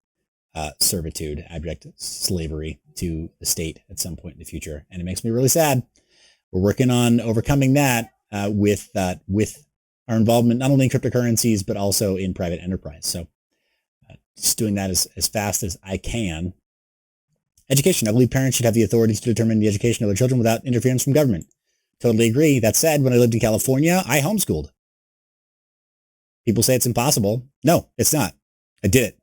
servitude, abject slavery to the state at some point in the future. And it makes me really sad. We're working on overcoming that with our involvement not only in cryptocurrencies, but also in private enterprise. So just doing that as fast as I can. Education. I believe parents should have the authority to determine the education of their children without interference from government. Totally agree. That said, when I lived in California, I homeschooled. People say it's impossible. No, it's not. I did it.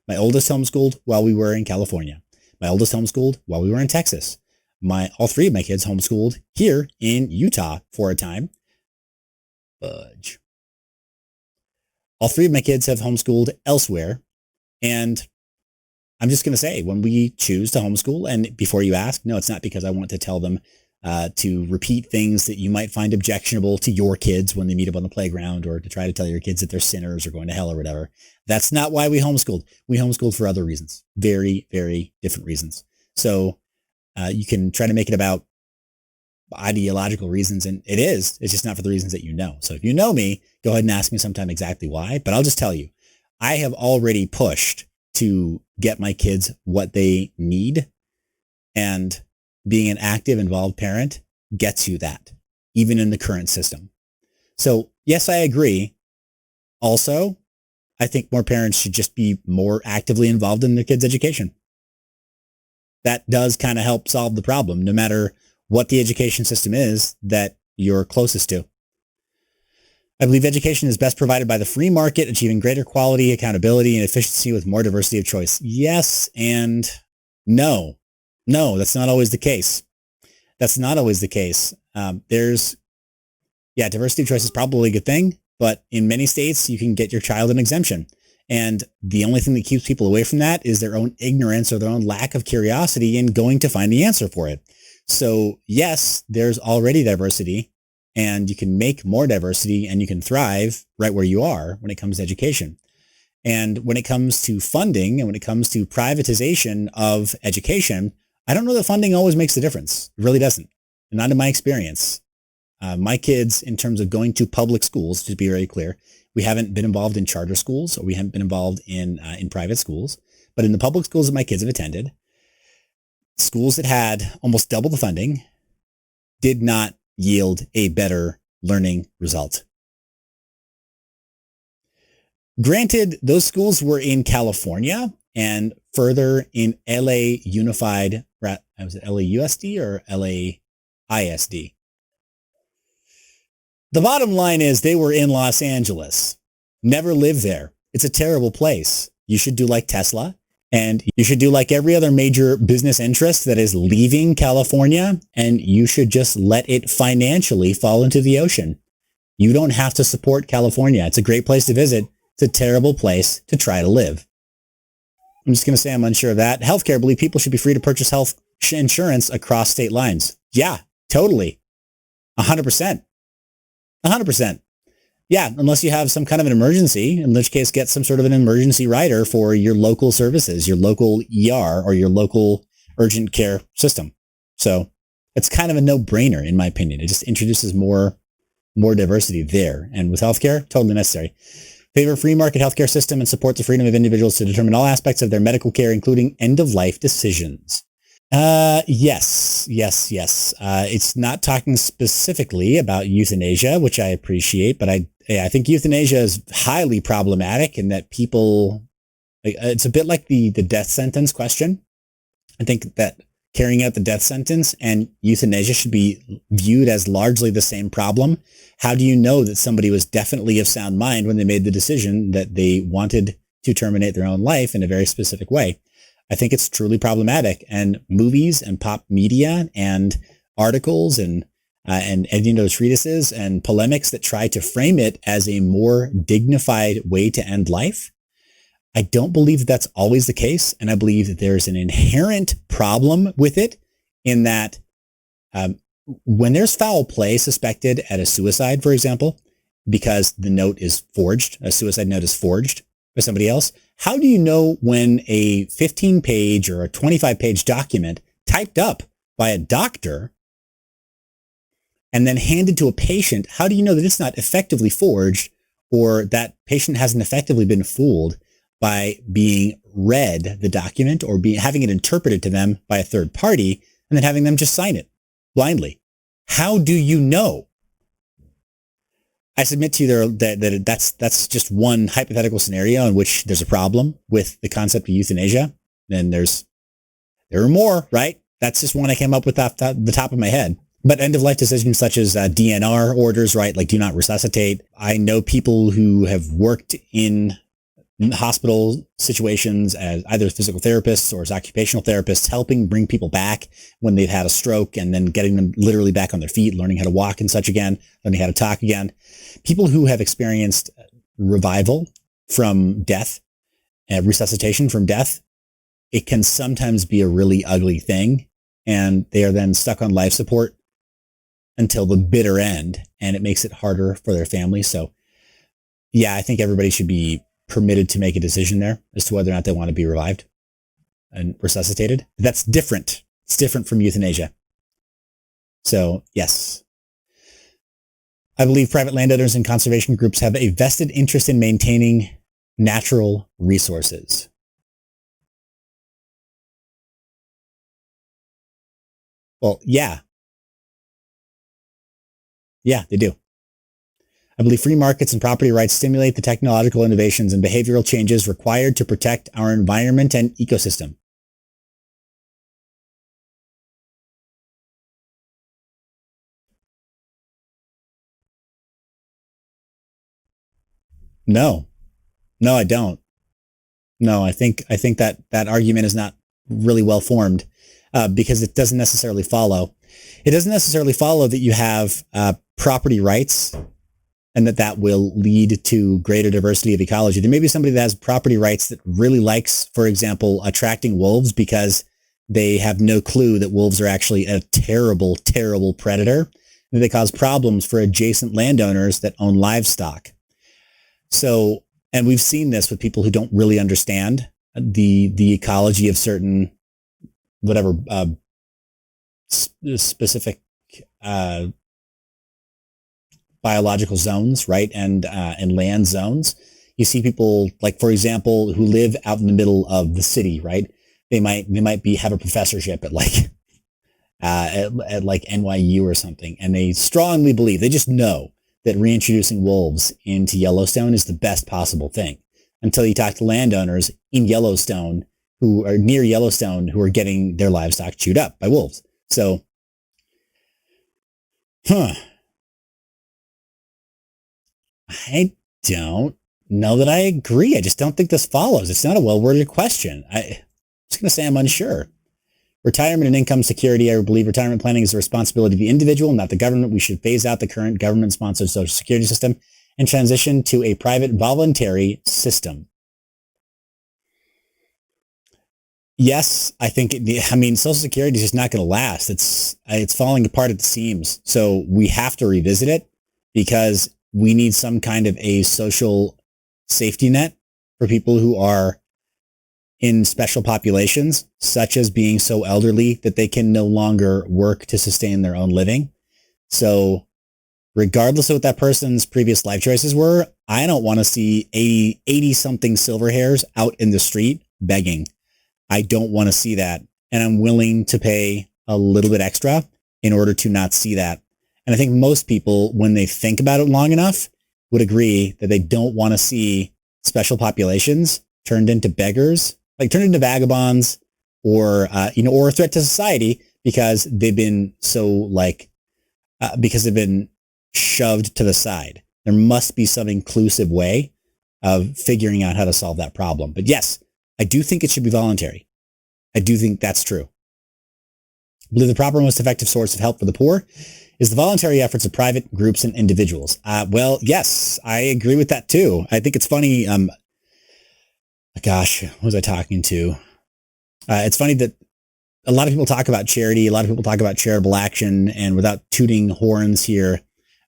My oldest homeschooled while we were in California. My oldest homeschooled while we were in Texas. All three of my kids homeschooled here in Utah for a time. Fudge. All three of my kids have homeschooled elsewhere. And I'm just going to say, when we choose to homeschool, and before you ask, no, it's not because I want to tell them to repeat things that you might find objectionable to your kids when they meet up on the playground, or to try to tell your kids that they're sinners or going to hell or whatever. That's not why we homeschooled. We homeschooled for other reasons. Very, very different reasons. So you can try to make it about ideological reasons, and it's just not for the reasons that you know. So if you know me, go ahead and ask me sometime exactly why, but I'll just tell you, I have already pushed to get my kids what they need, and being an active, involved parent gets you that, even in the current system. So yes, I agree. Also, I think more parents should just be more actively involved in their kids' education. That does kind of help solve the problem, no matter what the education system is that you're closest to. I believe education is best provided by the free market, achieving greater quality, accountability, and efficiency with more diversity of choice. Yes and no. No, that's not always the case. That's not always the case. Diversity of choice is probably a good thing, but in many states, you can get your child an exemption. And the only thing that keeps people away from that is their own ignorance or their own lack of curiosity in going to find the answer for it. So yes, there's already diversity, and you can make more diversity, and you can thrive right where you are when it comes to education. And when it comes to funding, and when it comes to privatization of education, I don't know that funding always makes the difference. It really doesn't. Not in my experience. My kids, in terms of going to public schools, to be very clear, we haven't been involved in charter schools, or we haven't been involved in private schools. But in the public schools that my kids have attended, schools that had almost double the funding did not yield a better learning result. Granted, those schools were in California and further in LA Unified, was it LAUSD or LAISD? The bottom line is they were in Los Angeles. Never lived there. It's a terrible place. You should do like Tesla, and you should do like every other major business interest that is leaving California, and you should just let it financially fall into the ocean. You don't have to support California. It's a great place to visit. It's a terrible place to try to live. I'm just going to say I'm unsure of that. Healthcare, I believe people should be free to purchase health insurance across state lines. Yeah, totally. 100%. 100%. Yeah, unless you have some kind of an emergency, in which case get some sort of an emergency rider for your local services, your local ER or your local urgent care system. So it's kind of a no-brainer, in my opinion. It just introduces more diversity there. And with healthcare, totally necessary. Favor free market healthcare system and support the freedom of individuals to determine all aspects of their medical care, including end-of-life decisions. Yes. It's not talking specifically about euthanasia, which I appreciate, but I think euthanasia is highly problematic in that it's a bit like the death sentence question. I think that carrying out the death sentence and euthanasia should be viewed as largely the same problem. How do you know that somebody was definitely of sound mind when they made the decision that they wanted to terminate their own life in a very specific way? I think it's truly problematic, and movies and pop media and articles and treatises and polemics that try to frame it as a more dignified way to end life. I don't believe that that's always the case, and I believe that there's an inherent problem with it in that when there's foul play suspected at a suicide, for example, because the note is forged, a suicide note is forged by somebody else, how do you know when a 15-page or a 25-page document typed up by a doctor and then handed to a patient, how do you know that it's not effectively forged, or that patient hasn't effectively been fooled by being read the document or having it interpreted to them by a third party and then having them just sign it blindly? How do you know? I submit to you that's just one hypothetical scenario in which there's a problem with the concept of euthanasia. And there are more, right? That's just one I came up with off the top of my head. But end of life decisions such as DNR orders, right? Like do not resuscitate. I know people who have worked in hospital situations as either physical therapists or as occupational therapists, helping bring people back when they've had a stroke and then getting them literally back on their feet, learning how to walk and such again, learning how to talk again. People who have experienced revival from death, resuscitation from death, it can sometimes be a really ugly thing. And they are then stuck on life support until the bitter end, and it makes it harder for their family. So yeah, I think everybody should be permitted to make a decision there as to whether or not they want to be revived and resuscitated. That's different. It's different from euthanasia. So yes, I believe private landowners and conservation groups have a vested interest in maintaining natural resources. Well, yeah. Yeah, they do. I believe free markets and property rights stimulate the technological innovations and behavioral changes required to protect our environment and ecosystem. No, I don't. No, I think that argument is not really well formed because it doesn't necessarily follow. It doesn't necessarily follow that you have property rights and that will lead to greater diversity of ecology. There may be somebody that has property rights that really likes, for example, attracting wolves because they have no clue that wolves are actually a terrible, terrible predator. And they cause problems for adjacent landowners that own livestock. So, and we've seen this with people who don't really understand the ecology of certain, whatever, specific, biological zones, right? And land zones. You see people like, for example, who live out in the middle of the city, right? They might have a professorship at like, at like NYU or something. And they strongly believe, they just know that reintroducing wolves into Yellowstone is the best possible thing until you talk to landowners in Yellowstone who are near Yellowstone who are getting their livestock chewed up by wolves. So, I don't know that I agree. I just don't think this follows. It's not a well-worded question. I'm just going to say I'm unsure. Retirement and income security. I believe retirement planning is the responsibility of the individual, not the government. We should phase out the current government-sponsored Social Security system and transition to a private voluntary system. Yes, I think, Social Security is just not going to last. It's falling apart at the seams. So we have to revisit it because we need some kind of a social safety net for people who are in special populations, such as being so elderly that they can no longer work to sustain their own living. So regardless of what that person's previous life choices were, I don't want to see 80 something silver hairs out in the street begging. I don't want to see that. And I'm willing to pay a little bit extra in order to not see that. And I think most people, when they think about it long enough, would agree that they don't want to see special populations turned into beggars, like turned into vagabonds or a threat to society because they've been because they've been shoved to the side. There must be some inclusive way of figuring out how to solve that problem. But yes, I do think it should be voluntary. I do think that's true. I believe the proper, most effective source of help for the poor is the voluntary efforts of private groups and individuals. Well, yes, I agree with that too. I think it's funny. Who was I talking to? It's funny that a lot of people talk about charity. A lot of people talk about charitable action, and without tooting horns here,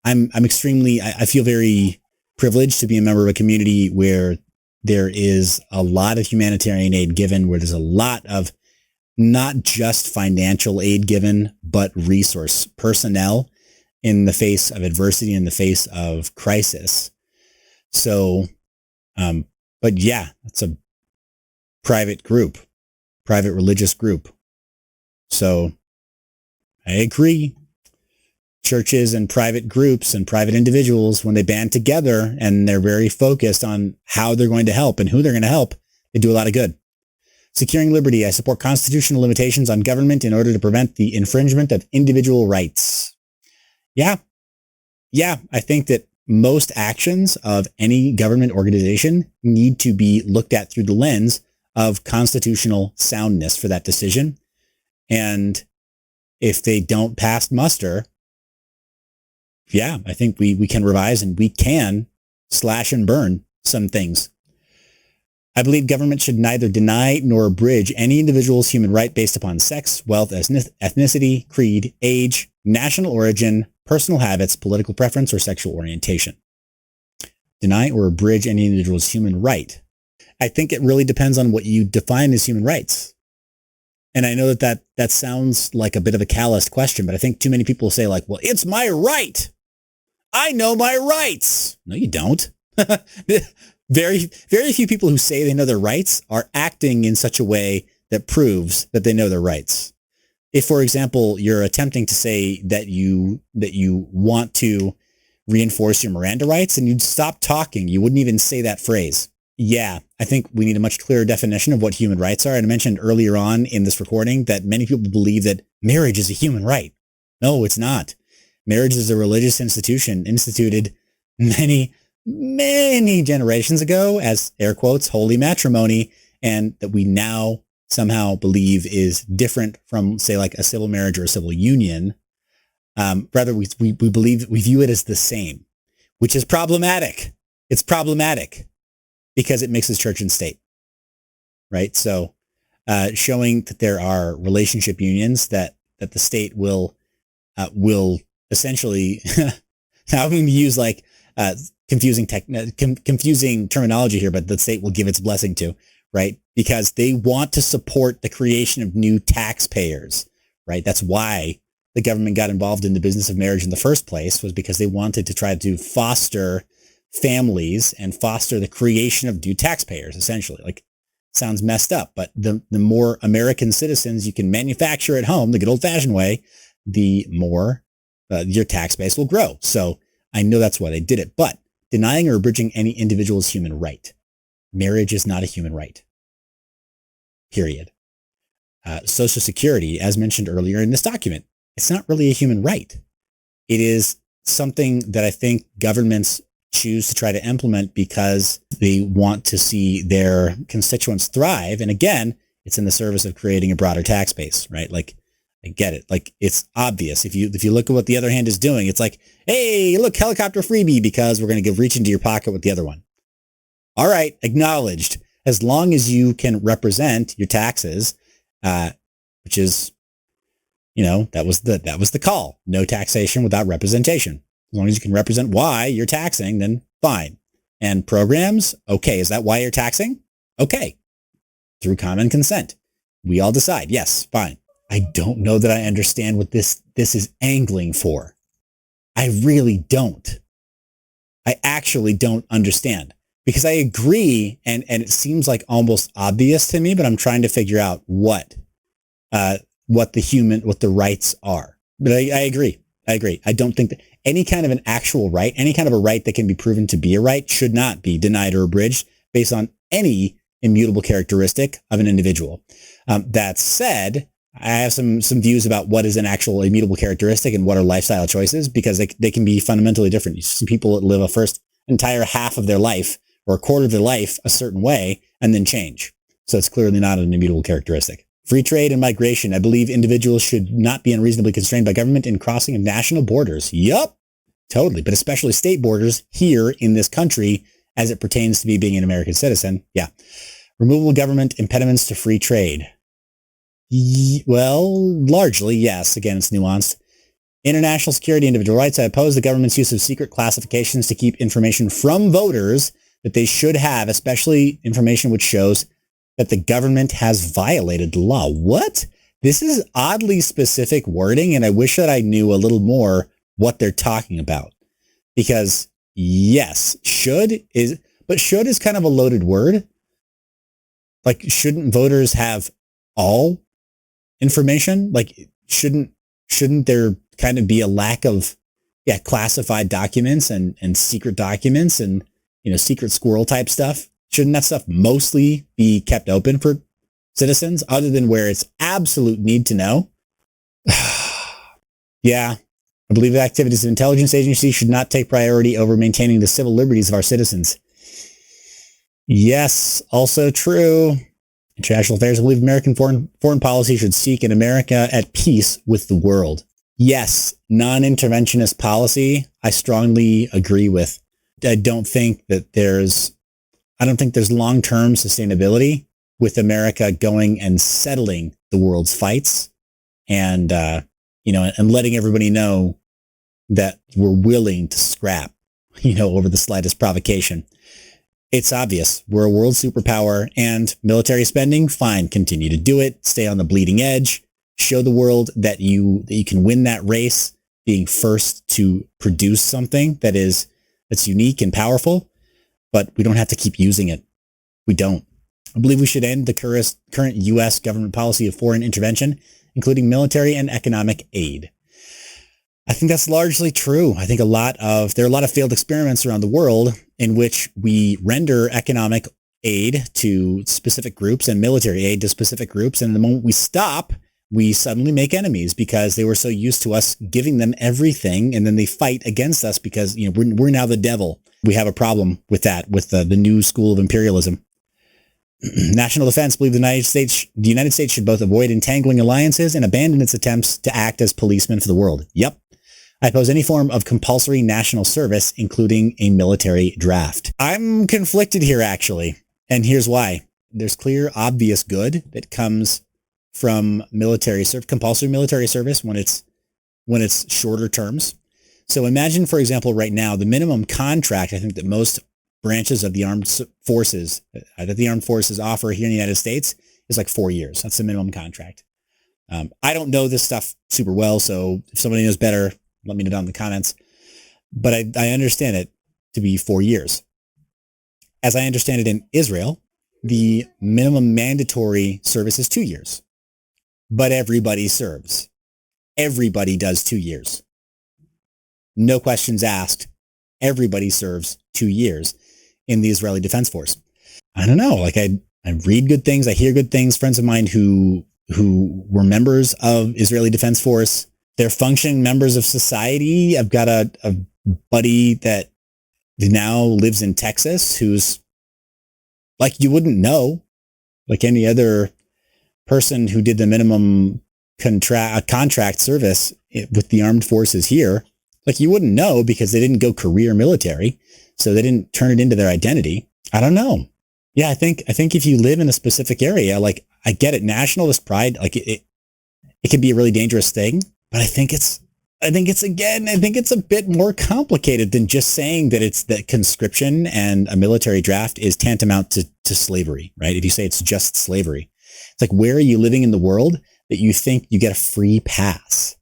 I'm extremely, I feel very privileged to be a member of a community where there is a lot of humanitarian aid given, where there's a lot of not just financial aid given, but resource personnel in the face of adversity, in the face of crisis. So, but yeah, it's a private group, private religious group. So I agree. churches and private groups and private individuals, when they band together and they're very focused on how they're going to help and who they're going to help, they do a lot of good. Securing liberty. I support constitutional limitations on government in order to prevent the infringement of individual rights. Yeah. I think that most actions of any government organization need to be looked at through the lens of constitutional soundness for that decision. And if they don't pass muster, I think we can revise and we can slash and burn some things. I believe government should neither deny nor abridge any individual's human right based upon sex, wealth, ethnicity, creed, age, national origin, personal habits, political preference, or sexual orientation. Deny or abridge any individual's human right. I think it really depends on what you define as human rights. And I know that sounds like a bit of a calloused question, but I think too many people say like, well, it's my right. I know my rights. No, you don't. Very, very few people who say they know their rights are acting in such a way that proves that they know their rights. If, for example, you're attempting to say that you want to reinforce your Miranda rights and you'd stop talking, you wouldn't even say that phrase. Yeah, I think we need a much clearer definition of what human rights are. And I mentioned earlier on in this recording that many people believe that marriage is a human right. No, it's not. Marriage is a religious institution instituted many generations ago as, air quotes, holy matrimony, and that we now somehow believe is different from, say, like a civil marriage or a civil union. Rather, we view it as the same, which is problematic. It's problematic because it mixes church and state, right? So showing that there are relationship unions that the state will essentially, now I'm going to use like confusing terminology here, but the state will give its blessing to, right? Because they want to support the creation of new taxpayers, right? That's why the government got involved in the business of marriage in the first place, was because they wanted to try to foster families and foster the creation of new taxpayers, essentially. Like, sounds messed up, but the more American citizens you can manufacture at home, the good old fashioned way, the more your tax base will grow. So I know that's why they did it, but denying or abridging any individual's human right. Marriage is not a human right. Period. Social Security, as mentioned earlier in this document, it's not really a human right. It is something that I think governments choose to try to implement because they want to see their constituents thrive. And again, it's in the service of creating a broader tax base, right? Like, I get it. Like, it's obvious. If you look at what the other hand is doing, it's like, hey, look, helicopter freebie, because we're going to reach into your pocket with the other one. All right, acknowledged. As long as you can represent your taxes, which is, that was the call. No taxation without representation. As long as you can represent why you're taxing, then fine. And programs, okay. Is that why you're taxing? Okay. Through common consent. We all decide. Yes, fine. I don't know that I understand what this is angling for. I really don't. I actually don't understand, because I agree. And it seems like almost obvious to me, but I'm trying to figure out what the rights are. But I agree. I don't think that any kind of an actual right, any kind of a right that can be proven to be a right, should not be denied or abridged based on any immutable characteristic of an individual. That said, I have some views about what is an actual immutable characteristic and what are lifestyle choices, because they can be fundamentally different. Some people live a first entire half of their life or a quarter of their life a certain way and then change. So it's clearly not an immutable characteristic. Free trade and migration. I believe individuals should not be unreasonably constrained by government in crossing of national borders. Yup, totally. But especially state borders here in this country as it pertains to me being an American citizen. Yeah. Removal of government impediments to free trade. Well, largely, yes. Again, it's nuanced. International security, individual rights. I oppose the government's use of secret classifications to keep information from voters that they should have, especially information which shows that the government has violated the law. What? This is oddly specific wording, and I wish that I knew a little more what they're talking about. Because yes, should is kind of a loaded word. Like, shouldn't voters have all information? Like, shouldn't Shouldn't there kind of be a lack of classified documents and secret documents and, secret squirrel type stuff? Shouldn't that stuff mostly be kept open for citizens other than where it's absolute need to know? Yeah, I believe the activities of intelligence agencies should not take priority over maintaining the civil liberties of our citizens. Yes, also true. International affairs, I believe American foreign policy should seek an America at peace with the world. Yes, non-interventionist policy, I strongly agree with. I don't think there's long-term sustainability with America going and settling the world's fights and, and letting everybody know that we're willing to scrap, over the slightest provocation. It's obvious. We're a world superpower, and military spending, fine, continue to do it. Stay on the bleeding edge. Show the world that you can win that race, being first to produce something that's unique and powerful, but we don't have to keep using it. We don't. I believe we should end the current U.S. government policy of foreign intervention, including military and economic aid. I think that's largely true. I think there are a lot of failed experiments around the world in which we render economic aid to specific groups and military aid to specific groups. And the moment we stop, we suddenly make enemies because they were so used to us giving them everything. And then they fight against us because, we're now the devil. We have a problem with that, with the new school of imperialism. National defense, believe the United States should both avoid entangling alliances and abandon its attempts to act as policemen for the world. Yep. I oppose any form of compulsory national service, including a military draft. I'm conflicted here, actually. And here's why. There's clear, obvious good that comes from compulsory military service when it's shorter terms. So imagine, for example, right now, the minimum contract, I think that most branches of the armed forces offer here in the United States is like 4 years. That's the minimum contract. I don't know this stuff super well, so if somebody knows better, let me know down in the comments. But I understand it to be 4 years. As I understand it in Israel, the minimum mandatory service is 2 years. But everybody serves. Everybody does 2 years. No questions asked. Everybody serves 2 years in the Israeli Defense Force. I don't know. Like I read good things. I hear good things. Friends of mine who were members of Israeli Defense Force, they're functioning members of society. I've got a buddy that now lives in Texas who's like, you wouldn't know, like any other person who did the minimum contract service with the armed forces here. Like you wouldn't know because they didn't go career military. So they didn't turn it into their identity. I don't know. Yeah, I think if you live in a specific area, like I get it, nationalist pride, like it can be a really dangerous thing. But I think it's a bit more complicated than just saying that conscription and a military draft is tantamount to slavery, right? If you say it's just slavery, it's like, where are you living in the world that you think you get a free pass?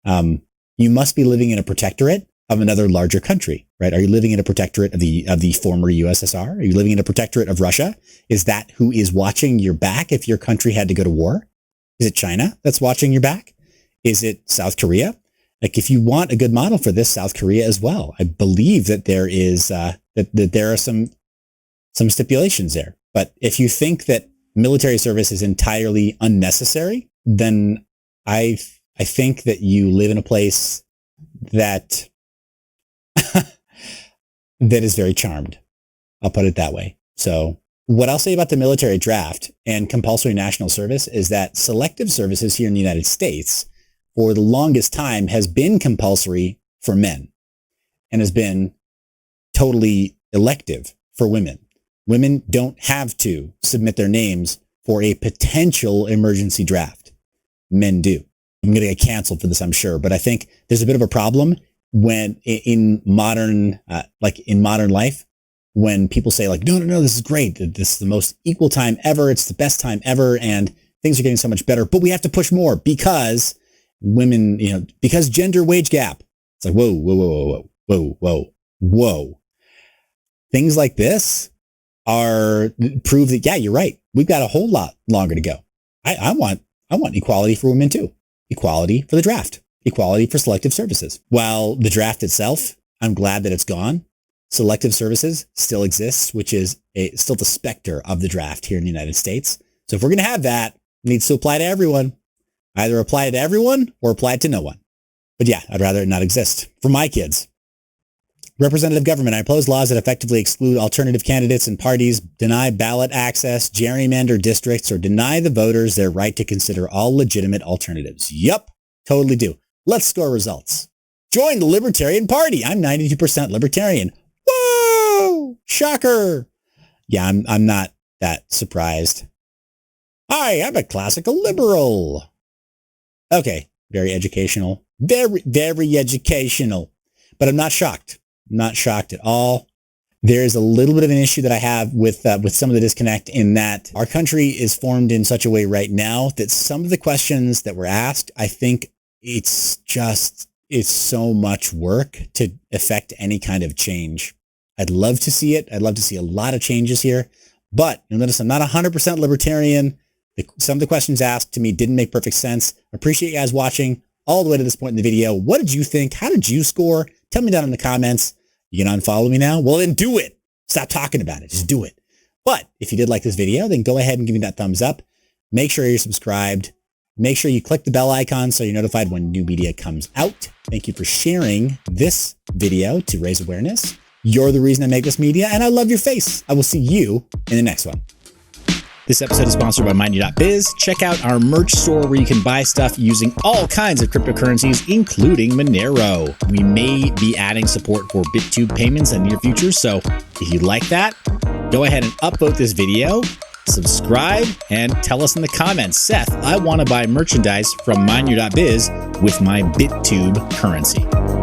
You must be living in a protectorate of another larger country, right? Are you living in a protectorate of the former USSR? Are you living in a protectorate of Russia? Is that who is watching your back if your country had to go to war? Is it China that's watching your back? Is it South Korea? Like, if you want a good model for this, South Korea as well. I believe that there is that there are some stipulations there. But if you think that military service is entirely unnecessary, then I think that you live in a place that that is very charmed. I'll put it that way. So what I'll say about the military draft and compulsory national service is that selective services here in the United States for the longest time has been compulsory for men and has been totally elective for women. Women don't have to submit their names for a potential emergency draft. Men do. I'm going to get canceled for this, I'm sure, but I think there's a bit of a problem when in modern life, when people say like, no, this is great. This is the most equal time ever. It's the best time ever. And things are getting so much better, but we have to push more because women, because gender wage gap. It's like, whoa. Things like this prove that, yeah, you're right. We've got a whole lot longer to go. I want equality for women too. Equality for the draft. equality for selective services. While the draft itself, I'm glad that it's gone. Selective services still exists, which is still the specter of the draft here in the United States. So if we're going to have that, it needs to apply to everyone. Either apply it to everyone or apply it to no one. But yeah, I'd rather it not exist for my kids. Representative government. I oppose laws that effectively exclude alternative candidates and parties, deny ballot access, gerrymander districts, or deny the voters their right to consider all legitimate alternatives. Yup, totally do. Let's score results. Join the Libertarian Party. I'm 92% Libertarian. Whoa! Shocker. Yeah, I'm not that surprised. Hi, I'm a classical liberal. Okay, very educational. Very, very educational. But I'm not shocked. Not shocked at all. There's a little bit of an issue that I have with some of the disconnect in that our country is formed in such a way right now that some of the questions that were asked, I think it's so much work to affect any kind of change. I'd love to see it. I'd love to see a lot of changes here. But notice I'm not 100% libertarian. Some of the questions asked to me didn't make perfect sense. I appreciate you guys watching all the way to this point in the video. What did you think? How did you score? Tell me down in the comments. You can unfollow me now? Well, then do it. Stop talking about it. Just do it. But if you did like this video, then go ahead and give me that thumbs up. Make sure you're subscribed. Make sure you click the bell icon so you're notified when new media comes out. Thank you for sharing this video to raise awareness. You're the reason I make this media, and I love your face. I will see you in the next one. This episode is sponsored by MindYou.biz. Check out our merch store where you can buy stuff using all kinds of cryptocurrencies, including Monero. We may be adding support for BitTube payments in the near future, so if you like that, go ahead and upvote this video, subscribe, and tell us in the comments, Seth, I want to buy merchandise from MindYou.biz with my BitTube currency.